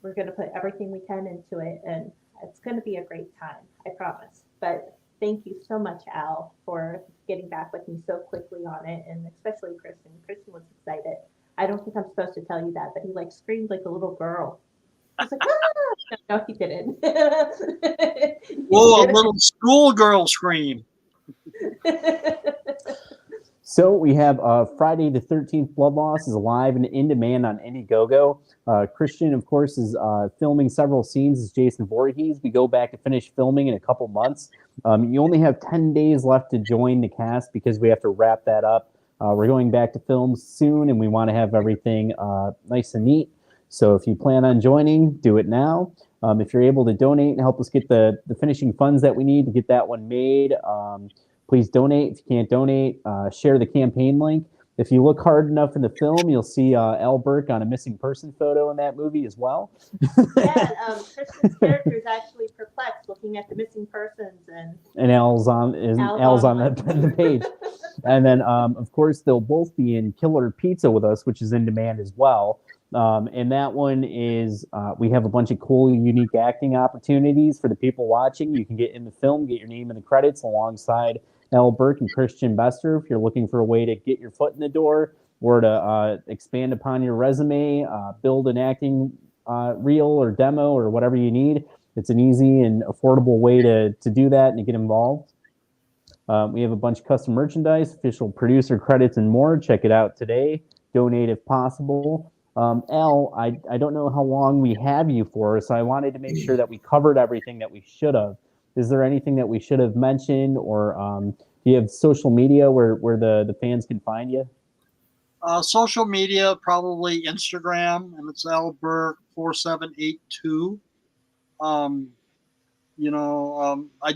we're going to put everything we can into it, and it's going to be a great time, I promise. But thank you so much, Al, for getting back with me so quickly on it, and especially Krystian. Krystian was excited. I don't think I'm supposed to tell you that, but he like screamed like a little girl. I was like, ah! No, he didn't. Whoa, a little schoolgirl scream. So we have Friday the 13th Blood Loss is live and in demand on Indiegogo. Krystian, of course, is filming several scenes as Jason Voorhees. We go back to finish filming in a couple months. You only have 10 days left to join the cast because we have to wrap that up. We're going back to film soon, and we want to have everything nice and neat. So if you plan on joining, do it now. If you're able to donate and help us get the finishing funds that we need to get that one made, please donate. If you can't donate, share the campaign link. If you look hard enough in the film, you'll see Al Burke on a missing person photo in that movie as well. Yeah, Krystian's character is actually perplexed looking at the missing persons, and Al's on the page. And then, of course, they'll both be in Killer Pizza with us, which is in demand as well. And that one is, we have a bunch of cool, unique acting opportunities for the people watching. You can get in the film, get your name in the credits alongside Al Burke and Krystian Bester if you're looking for a way to get your foot in the door or to expand upon your resume, build an acting reel or demo or whatever you need. It's an easy and affordable way to do that and to get involved. We have a bunch of custom merchandise, official producer credits, and more. Check it out today. Donate if possible. Al, I don't know how long we have you for, so I wanted to make sure that we covered everything that we should have. Is there anything that we should have mentioned, or do you have social media where the fans can find you? Social media, probably Instagram, and it's Albert4782. I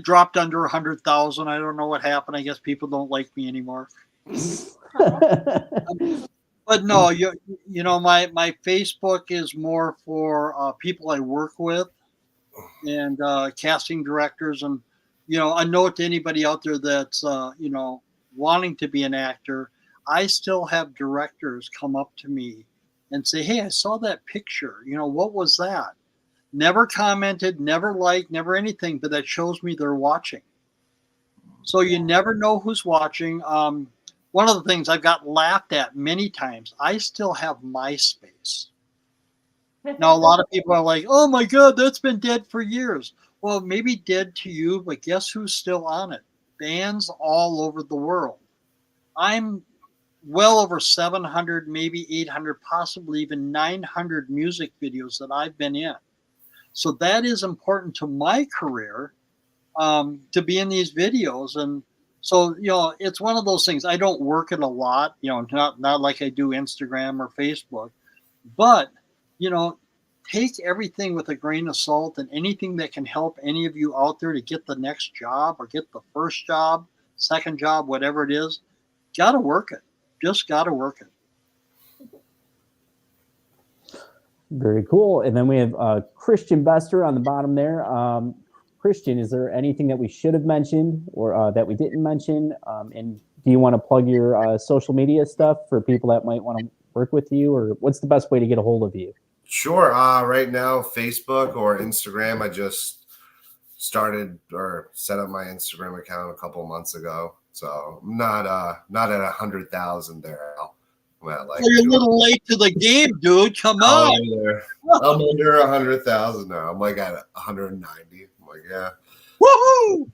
dropped under 100,000. I don't know what happened. I guess people don't like me anymore. But no, you know, my Facebook is more for people I work with and casting directors. And, you know, a note to anybody out there that's, wanting to be an actor. I still have directors come up to me and say, hey, I saw that picture. You know, what was that? Never commented, never liked, never anything, but that shows me they're watching. So you never know who's watching. One of the things I've got laughed at many times, I still have MySpace. Now, a lot of people are like, oh my God, that's been dead for years. Well, maybe dead to you, but guess who's still on it? Bands all over the world. I'm well over 700, maybe 800, possibly even 900 music videos that I've been in. So that is important to my career, to be in these videos. And so, you know, it's one of those things. I don't work it a lot, you know, not like I do Instagram or Facebook, but, you know, take everything with a grain of salt, and anything that can help any of you out there to get the next job or get the first job, second job, whatever it is, got to work it. Just got to work it. Very cool. And then we have Krystian Bester on the bottom there. Krystian, is there anything that we should have mentioned or that we didn't mention? And do you want to plug your social media stuff for people that might want to work with you, or what's the best way to get a hold of you? Sure. Right now, Facebook or Instagram. I just started or set up my Instagram account a couple months ago, so I'm not at 100,000 there. Like, you're a little late to the game, dude. Come on. I'm under 100,000 now. I'm like at 190. I'm like, yeah. Woohoo!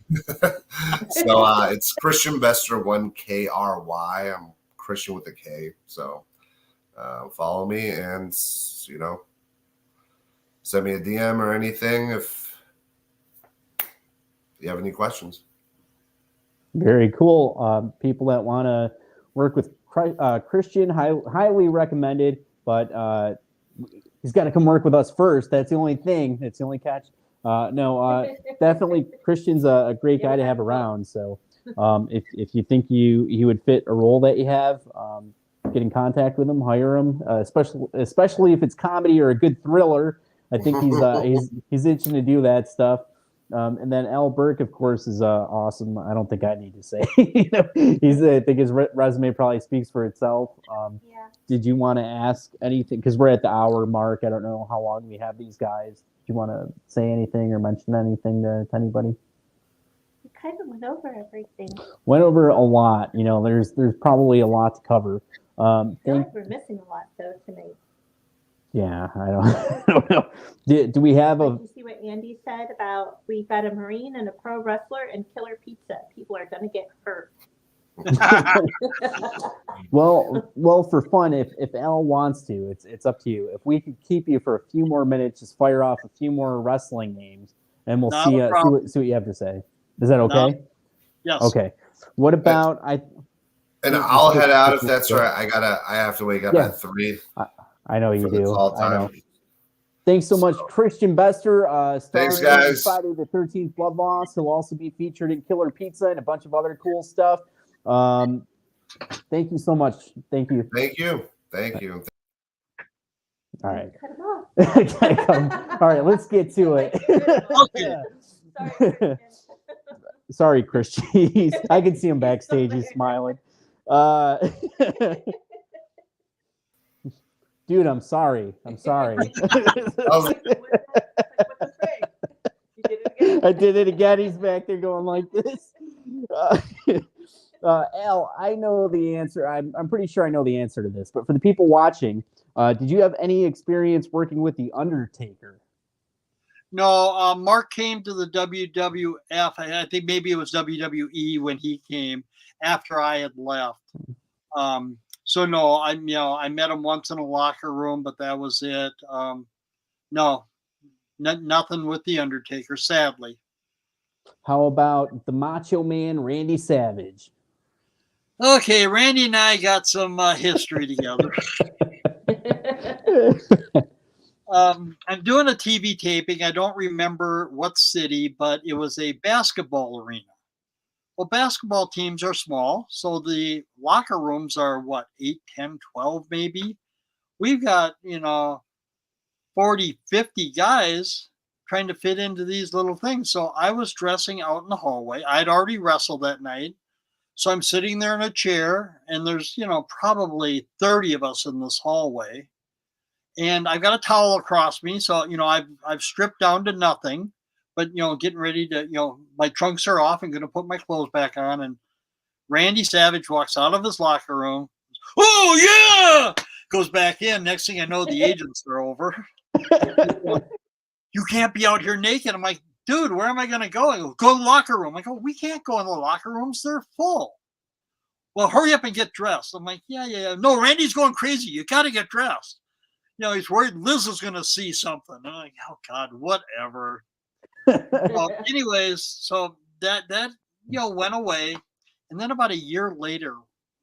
So it's Krystian Bester, 1KRY. I'm Krystian with a K. So follow me and, you know, send me a DM or anything if you have any questions. Very cool. People that want to work with Krystian, highly recommended, but he's got to come work with us first. That's the only thing. That's the only catch. Definitely Krystian's a great guy to have around. So if you think he would fit a role that you have, get in contact with him, hire him, especially if it's comedy or a good thriller. I think he's itching to do that stuff. And then Al Burke, of course, is awesome. I don't think I need to say. I think his resume probably speaks for itself. Yeah. Did you want to ask anything? Because we're at the hour mark. I don't know how long we have these guys. Do you want to say anything or mention anything to anybody? We kind of went over everything. Went over a lot. You know, there's probably a lot to cover. I feel like we're missing a lot though tonight. Yeah, I don't know. Do we have a? Did you see what Andy said about we got a Marine and a pro wrestler and killer pizza? People are gonna get hurt. Well, for fun, if Al wants to, it's up to you. If we could keep you for a few more minutes, just fire off a few more wrestling names, and we'll see what you have to say. Is that okay? No. Yes. Okay. What about And I'll head out if that's right. I have to wake up at 3. I know you do. I know. Thanks so much, Krystian Bester. Thanks, guys. Friday the 13th Blood Loss. He'll also be featured in Killer Pizza and a bunch of other cool stuff. Thank you so much. Thank you. All right. Cut him off. All right, let's get to it. Okay. Sorry, Krystian. I can see him backstage. He's smiling. Dude, I'm sorry. I did it again. He's back there going like this. Al, I know the answer. I'm pretty sure I know the answer to this. But for the people watching, did you have any experience working with The Undertaker? No, Mark came to the WWF. I think maybe it was WWE when he came after I had left. So no, I met him once in a locker room, but that was it. No, nothing with The Undertaker, sadly. How about the Macho Man, Randy Savage? Okay, Randy and I got some history together. I'm doing a TV taping. I don't remember what city, but it was a basketball arena. Well, basketball teams are small, so the locker rooms are 8, 10, 12 maybe. We've got, 40, 50 guys trying to fit into these little things. So I was dressing out in the hallway. I'd already wrestled that night. So I'm sitting there in a chair, and there's, probably 30 of us in this hallway. And I've got a towel across me. So, I've stripped down to nothing. But, getting ready to, my trunks are off and going to put my clothes back on. And Randy Savage walks out of his locker room. Oh, yeah! Goes back in. Next thing I know, the agents are over. You can't be out here naked. I'm like, dude, where am I going to go? I go to the locker room. I go, we can't go in the locker rooms. They're full. Well, hurry up and get dressed. I'm like, yeah. No, Randy's going crazy. You got to get dressed. He's worried Liz is going to see something. I'm like, oh, God, whatever. Anyways, so that went away, and then about a year later,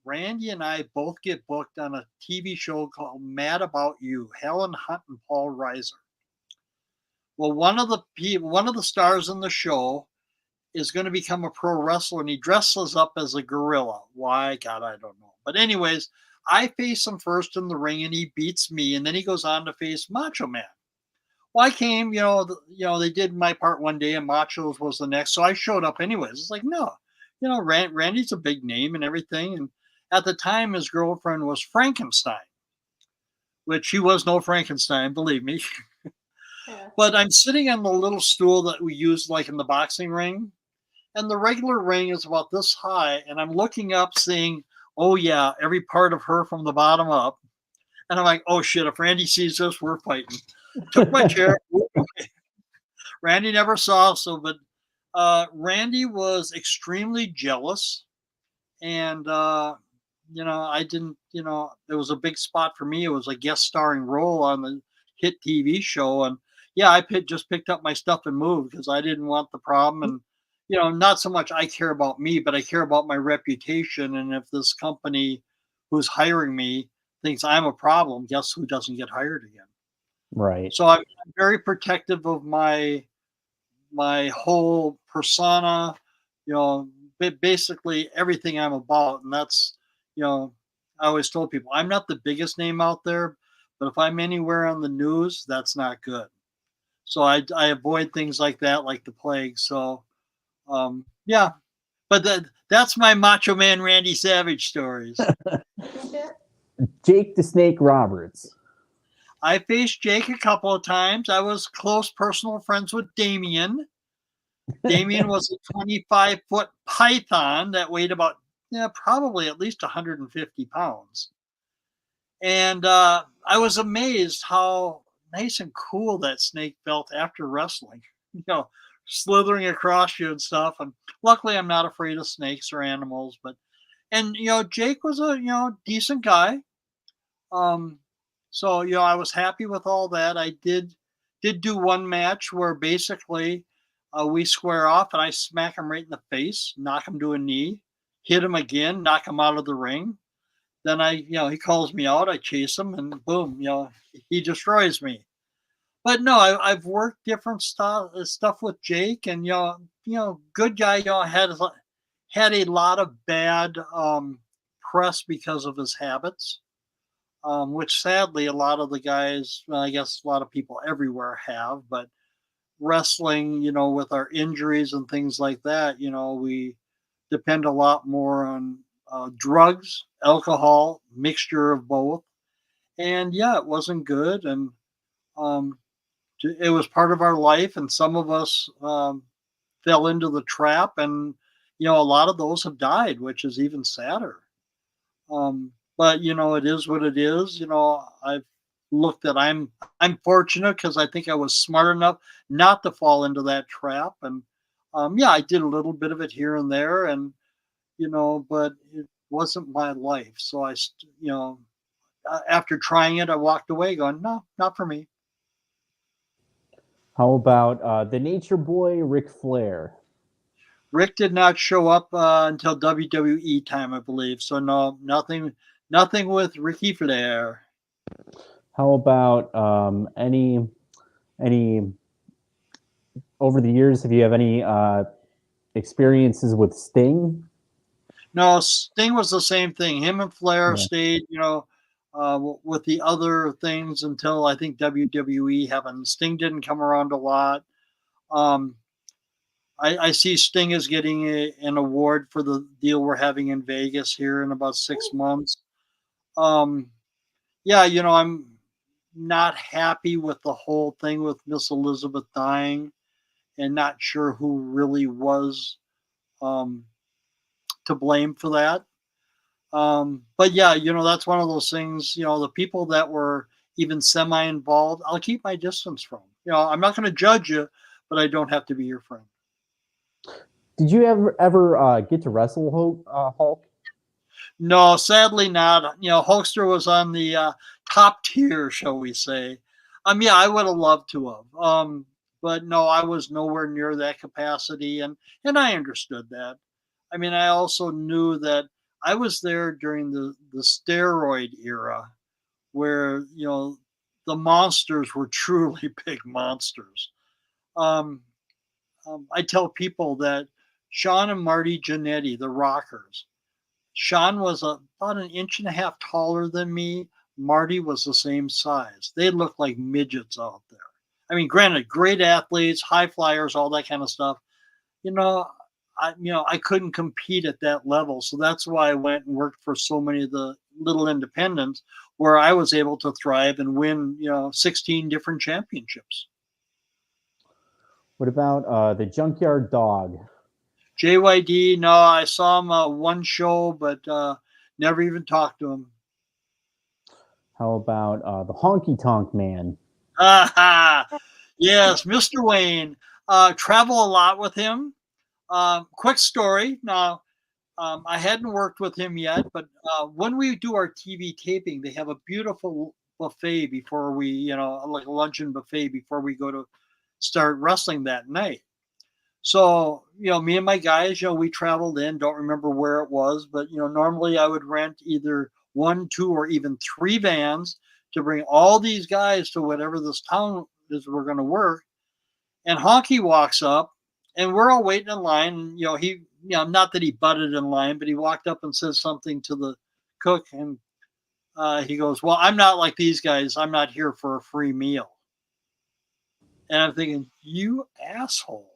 Randy and I both get booked on a TV show called Mad About You, Helen Hunt and Paul Reiser. Well, one of the stars in the show is going to become a pro wrestler, and he dresses up as a gorilla. Why? God, I don't know. But anyways, I face him first in the ring, and he beats me, and then he goes on to face Macho Man. Well, I came, they did my part one day and Macho's was the next. So I showed up anyways. It's like, no, Randy's a big name and everything. And at the time, his girlfriend was Frankenstein, which he was no Frankenstein, believe me. Yeah. But I'm sitting on the little stool that we use like in the boxing ring. And the regular ring is about this high. And I'm looking up seeing, oh, yeah, every part of her from the bottom up. And I'm like, oh, shit, if Randy sees this, we're fighting. Took my chair. Randy never saw, but Randy was extremely jealous, and I didn't. It was a big spot for me. It was a guest starring role on the hit TV show, and I just picked up my stuff and moved because I didn't want the problem. And not so much I care about me, but I care about my reputation. And if this company who's hiring me thinks I'm a problem, guess who doesn't get hired again? Right. So I'm very protective of my whole persona, basically everything I'm about. And that's, I always told people I'm not the biggest name out there, but if I'm anywhere on the news, that's not good. So I avoid things like that, like the plague. So, but that's my Macho Man Randy Savage stories. Jake the Snake Roberts. I faced Jake a couple of times. I was close personal friends with Damien. Damien was a 25-foot python that weighed about, probably at least 150 pounds. And I was amazed how nice and cool that snake felt after wrestling, slithering across you and stuff. And luckily, I'm not afraid of snakes or animals. And Jake was a decent guy. So I was happy with all that. I did do one match where basically we square off and I smack him right in the face, knock him to a knee, hit him again, knock him out of the ring. Then he calls me out. I chase him, and boom, he destroys me. But no, I've worked different stuff with Jake, and good guy. Had a lot of bad press because of his habits, which sadly a lot of the guys, well, I guess a lot of people everywhere have. But wrestling, with our injuries and things like that, we depend a lot more on drugs, alcohol, mixture of both. And yeah, it wasn't good. And it was part of our life. And some of us fell into the trap. And, a lot of those have died, which is even sadder. But, it is what it is. I've looked at, I'm fortunate because I think I was smart enough not to fall into that trap. And yeah, I did a little bit of it here and there. And, but it wasn't my life. So after trying it, I walked away going, no, not for me. How about the Nature Boy, Ric Flair? Rick did not show up until WWE time, I believe. So no, nothing with Ricky Flair. How about any over the years? Have you have any experiences with Sting? No, Sting was the same thing. Him and Flair stayed, with the other things until I think WWE happened. Sting didn't come around a lot. I see Sting is getting an award for the deal we're having in Vegas here in about 6 months. Yeah, I'm not happy with the whole thing with Miss Elizabeth dying and not sure who really was to blame for that. But yeah, that's one of those things, the people that were even semi-involved, I'll keep my distance from. I'm not going to judge you, but I don't have to be your friend. Did you ever get to wrestle Hulk? No, sadly not. Hulkster was on the top tier, shall we say. Yeah, I would have loved to have. But no, I was nowhere near that capacity, and I understood that. I also knew that I was there during the steroid era where, the monsters were truly big monsters. I tell people that Sean and Marty Jannetty, the Rockers, Sean was about 1.5 inches taller than me. Marty was the same size. They looked like midgets out there. Granted, great athletes, high flyers, all that kind of stuff. I couldn't compete at that level. So that's why I went and worked for so many of the little independents where I was able to thrive and win, 16 different championships. What about the Junkyard Dog? JYD, no, I saw him one show, but never even talked to him. How about the Honky Tonk Man? Yes, Mr. Wayne. Travel a lot with him. Quick story. Now, I hadn't worked with him yet, but when we do our TV taping, they have a beautiful buffet before we, like a luncheon buffet before we go to start wrestling that night. So, me and my guys, we traveled in, don't remember where it was, but, normally I would rent either 1, 2, or even 3 vans to bring all these guys to whatever this town is we're going to work. And Honky walks up and we're all waiting in line. He, not that he butted in line, but he walked up and said something to the cook. And he goes, well, I'm not like these guys. I'm not here for a free meal. And I'm thinking, you asshole.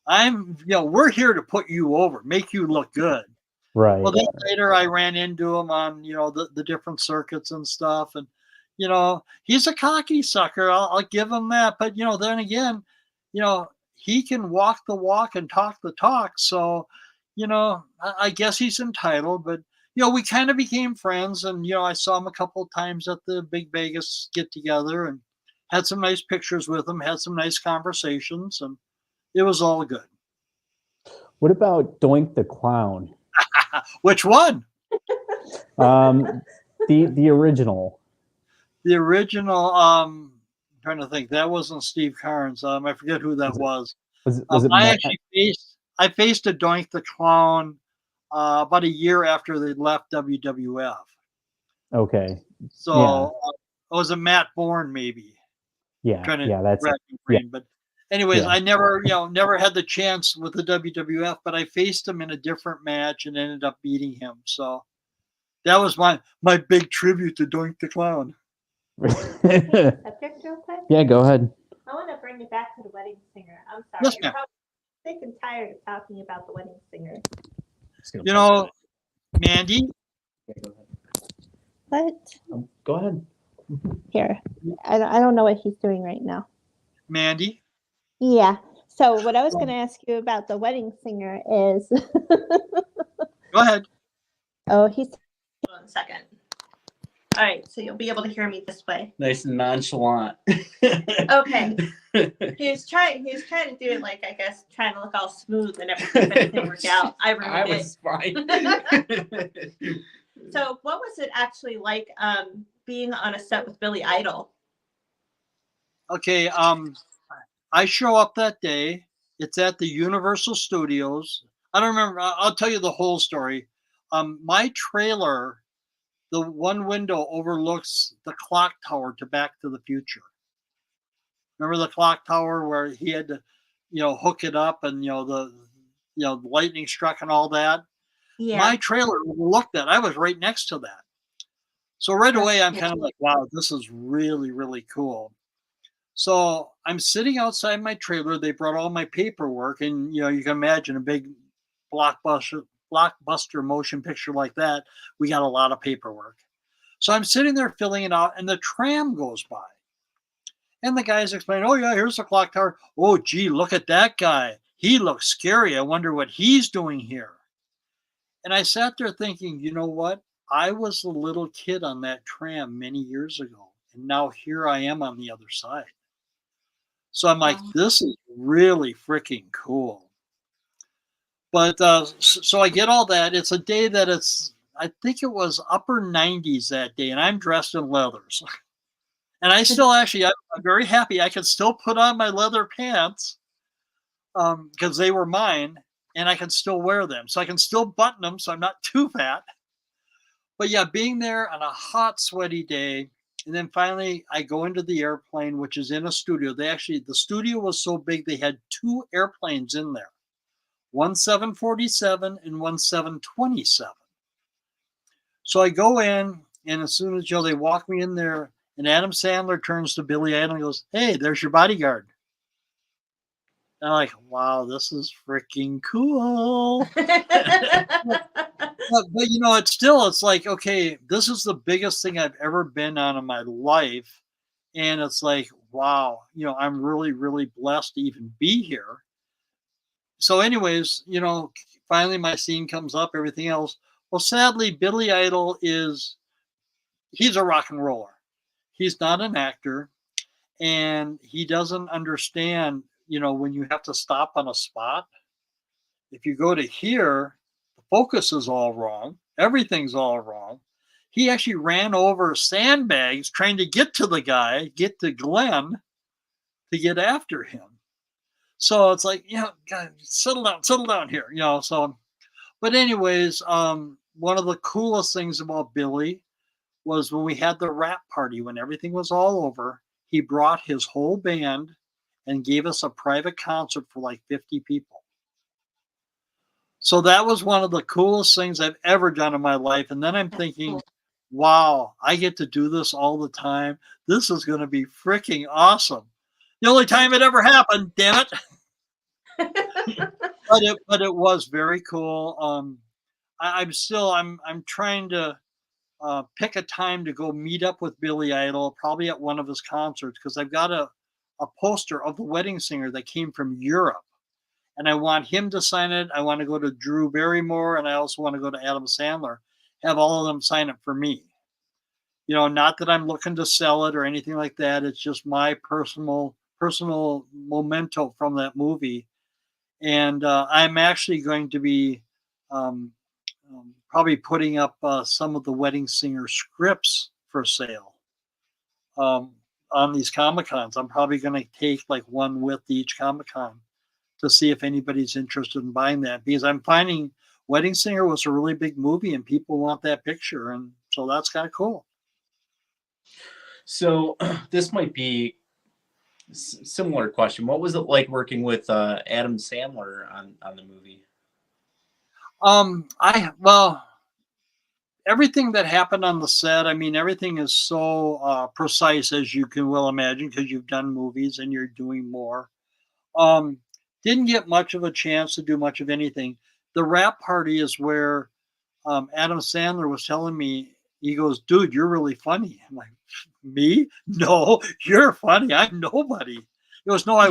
We're here to put you over, make you look good. Right. Well, then later I ran into him on, the different circuits and stuff. And, he's a cocky sucker. I'll give him that. But, then again, he can walk the walk and talk the talk. So, I guess he's entitled. But, we kind of became friends, and I saw him a couple of times at the Big Vegas get together, and had some nice pictures with him, had some nice conversations, and it was all good. What about Doink the Clown? Which one? The original. The original. I'm trying to think. That wasn't Steve Carnes. I forget who that was. Was it I faced a Doink the Clown about a year after they left WWF. Okay. So it was a Matt Bourne, maybe. Yeah. That's brain. But anyways, I never had the chance with the WWF, but I faced him in a different match and ended up beating him. So that was my big tribute to Doink the Clown. A picture real quick? Yeah, go ahead. I want to bring it back to the wedding singer. I'm sorry. Yes, You're ma'am. probably sick and tired of talking about the wedding singer. Mandy. What? Go ahead. Here. I don't know what he's doing right now. Mandy. Yeah. So what I was going to ask you about the wedding singer is... Go ahead. Oh, he's... Hold on a second. All right, so you'll be able to hear me this way. Nice and nonchalant. Okay. He was trying to do it like, I guess, trying to look all smooth and everything, but it didn't work out. I was fine. So what was it actually like being on a set with Billy Idol? Okay, I show up that day. It's at the Universal Studios. I don't remember. I'll tell you the whole story. My trailer, the one window overlooks the clock tower to Back to the Future. Remember the clock tower where he had to, hook it up and the lightning struck and all that. Yeah. My trailer looked at. I was right next to that. So right away, I'm kind of like, wow, this is really, really cool. So I'm sitting outside my trailer. They brought all my paperwork, and you can imagine a big blockbuster motion picture like that. We got a lot of paperwork. So I'm sitting there filling it out, and the tram goes by. And the guys explain, oh, yeah, here's the clock tower. Oh, gee, look at that guy. He looks scary. I wonder what he's doing here. And I sat there thinking, you know what? I was the little kid on that tram many years ago. And now here I am on the other side. So I'm like, this is really freaking cool. But so I get all that. It's a day that I think it was upper 90s that day, and I'm dressed in leathers. And I still I'm very happy I could still put on my leather pants because they were mine, and I can still wear them. So I can still button them so I'm not too fat. But yeah, being there on a hot, sweaty day, and then finally I go into the airplane, which is in a studio. The studio was so big they had two airplanes in there. One 747 and one 727. So I go in, and as soon as they walk me in there, and Adam Sandler turns to Billy Idol and goes, "Hey, there's your bodyguard." And I'm like, wow, this is freaking cool. but it's like, okay, this is the biggest thing I've ever been on in my life. And it's like, wow, I'm really, really blessed to even be here. So anyways, finally my scene comes up, everything else. Well, sadly, Billy Idol he's a rock and roller. He's not an actor, and he doesn't understand, when you have to stop on a spot. If you go to here, the focus is all wrong. Everything's all wrong. He actually ran over sandbags trying to get to Glenn to get after him. So it's like, God, settle down here, so. But anyways, one of the coolest things about Billy was when we had the wrap party, when everything was all over, he brought his whole band and gave us a private concert for like 50 people. So that was one of the coolest things I've ever done in my life. And then I'm thinking, wow, I get to do this all the time. This is going to be freaking awesome. The only time it ever happened, damn it. but it was very cool. I'm trying to pick a time to go meet up with Billy Idol, probably at one of his concerts, because I've got a poster of the wedding singer that came from Europe. And I want him to sign it. I want to go to Drew Barrymore, and I also want to go to Adam Sandler. have all of them sign up for me. You know, not that I'm looking to sell it or anything like that. It's just my personal memento from that movie. And I'm actually going to be um, probably putting up some of the Wedding Singer scripts for sale um, on these Comic Cons. I'm probably going to take like one with each Comic Con to see if anybody's interested in buying that, because I'm finding Wedding Singer was a really big movie and people want that picture. And so that's kind of cool. So this might be similar question. What was it like working with Adam Sandler on the movie? Well, everything that happened on the set, I mean, everything is so precise, as you can well imagine, because you've done movies and you're doing more. Didn't get much of a chance to do much of anything. The wrap party is where Adam Sandler was telling me, he goes, dude, you're really funny. I'm like, me? No, you're funny. I'm nobody. He goes, no, I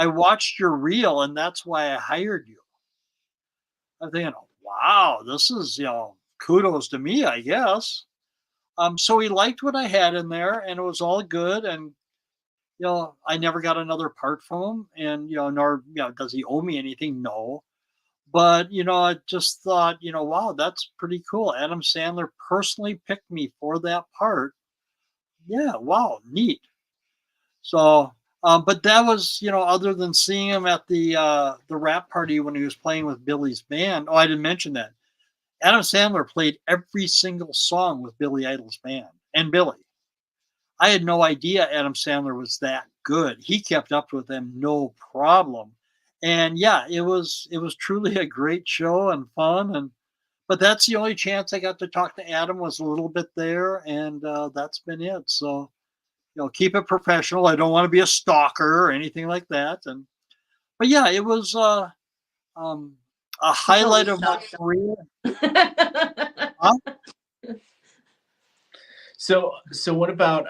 watched your reel, and that's why I hired you. I'm thinking, wow, this is, kudos to me, I guess. So he liked what I had in there, and it was all good. And, I never got another part from him, and, nor, does he owe me anything? No. But, I just thought, wow, that's pretty cool. Adam Sandler personally picked me for that part. Yeah, wow, neat. So, but that was, other than seeing him at the rap party when he was playing with Billy's band. Oh, I didn't mention that. Adam Sandler played every single song with Billy Idol's band and Billy. I had no idea Adam Sandler was that good. He kept up with them, no problem. And yeah, it was truly a great show and fun. But that's the only chance I got to talk to Adam, was a little bit there, and that's been it. So, keep it professional. I don't want to be a stalker or anything like that. But yeah, it was a highlight of my career. Huh? So what about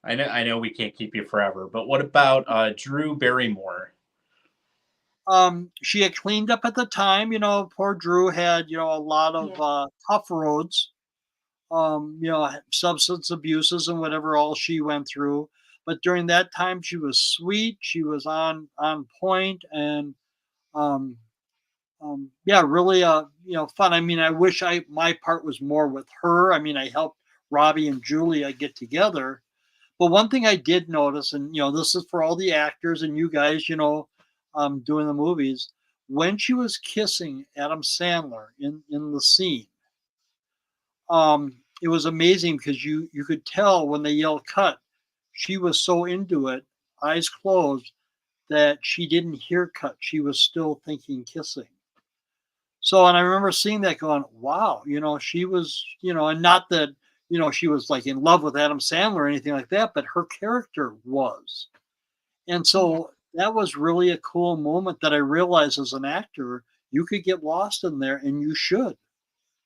I know we can't keep you forever, but what about Drew Barrymore? She had cleaned up at the time. Poor Drew had a lot of tough roads, substance abuses and whatever all she went through. But during that time, she was sweet. She was on point, and yeah, really fun. I mean, I wish my part was more with her. I mean, I helped Robbie and Julia get together. But one thing I did notice, and this is for all the actors and you guys, doing the movies, when she was kissing Adam Sandler in the scene, it was amazing, because you could tell when they yelled cut, she was so into it, eyes closed, that she didn't hear cut. She was still thinking kissing. So, and I remember seeing that going, wow, she was, and not that, she was like in love with Adam Sandler or anything like that, but her character was. And so that was really a cool moment that I realized as an actor, you could get lost in there, and you should.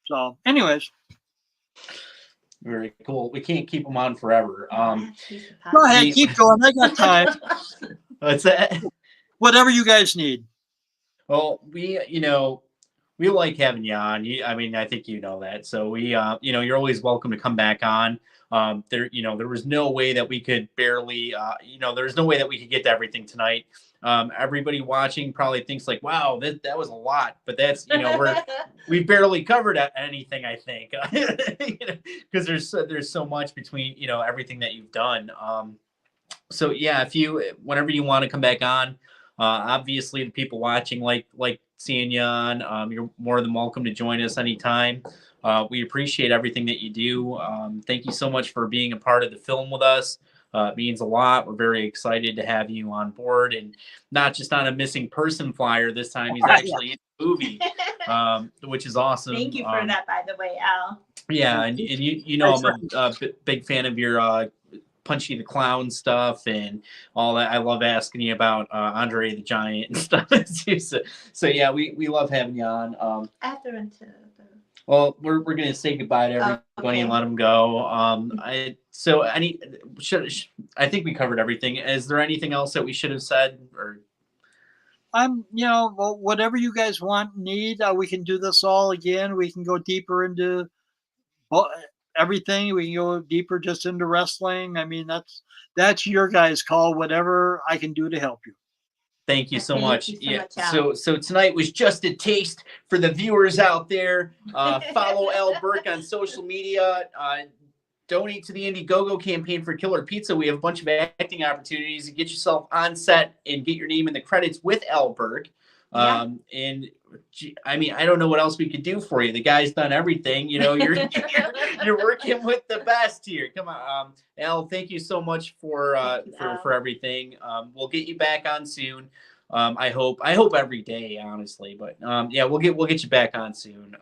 So anyways. Very cool. We can't keep them on forever. Go ahead, keep going. I got time. What's that? Whatever you guys need. Well, we like having you on. I mean, I think you know that. So we, you're always welcome to come back on. There was no way that we could barely, there's no way that we could get to everything tonight. Everybody watching probably thinks like, wow, that was a lot, but that's, we barely covered anything, I think, because there's so much between, everything that you've done. So yeah, whenever you want to come back on, obviously the people watching like seeing you on. You're more than welcome to join us anytime. We appreciate everything that you do. Thank you so much for being a part of the film with us. It means a lot. We're very excited to have you on board, and not just on a missing person flyer this time. He's actually in the movie, which is awesome. Thank you for that, by the way, Al. Yeah, and I'm a big fan of your Punchy the Clown stuff and all that. I love asking you about Andre the Giant and stuff. So yeah, we love having you on. I have to run to. Well, we're gonna say goodbye to everybody and let them go. I think we covered everything. Is there anything else that we should have said? Or I'm, well, whatever you guys want, need, we can do this all again. We can go deeper into everything. We can go deeper just into wrestling. I mean, that's your guys' call. Whatever I can do to help you. Thank you so much. You so Yeah. much, So tonight was just a taste for the viewers out there. Follow Al Burke on social media. Donate to the Indiegogo campaign for Killer Pizza. We have a bunch of acting opportunities to get yourself on set and get your name in the credits with Al Burke. And I mean, I don't know what else we could do for you. The guy's done everything. You're working with the best here. Come on, Al. Thank you so much for everything. We'll get you back on soon. I hope every day, honestly. But yeah, we'll get you back on soon.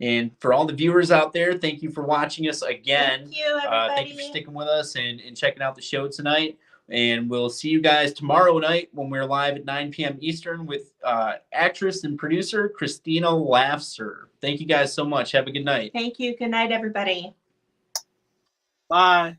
And for all the viewers out there, thank you for watching us again. Thank you, everybody. Thank you for sticking with us and checking out the show tonight. And we'll see you guys tomorrow night when we're live at 9 p.m. Eastern with actress and producer Christina Lafser. Thank you guys so much. Have a good night. Thank you. Good night, everybody. Bye.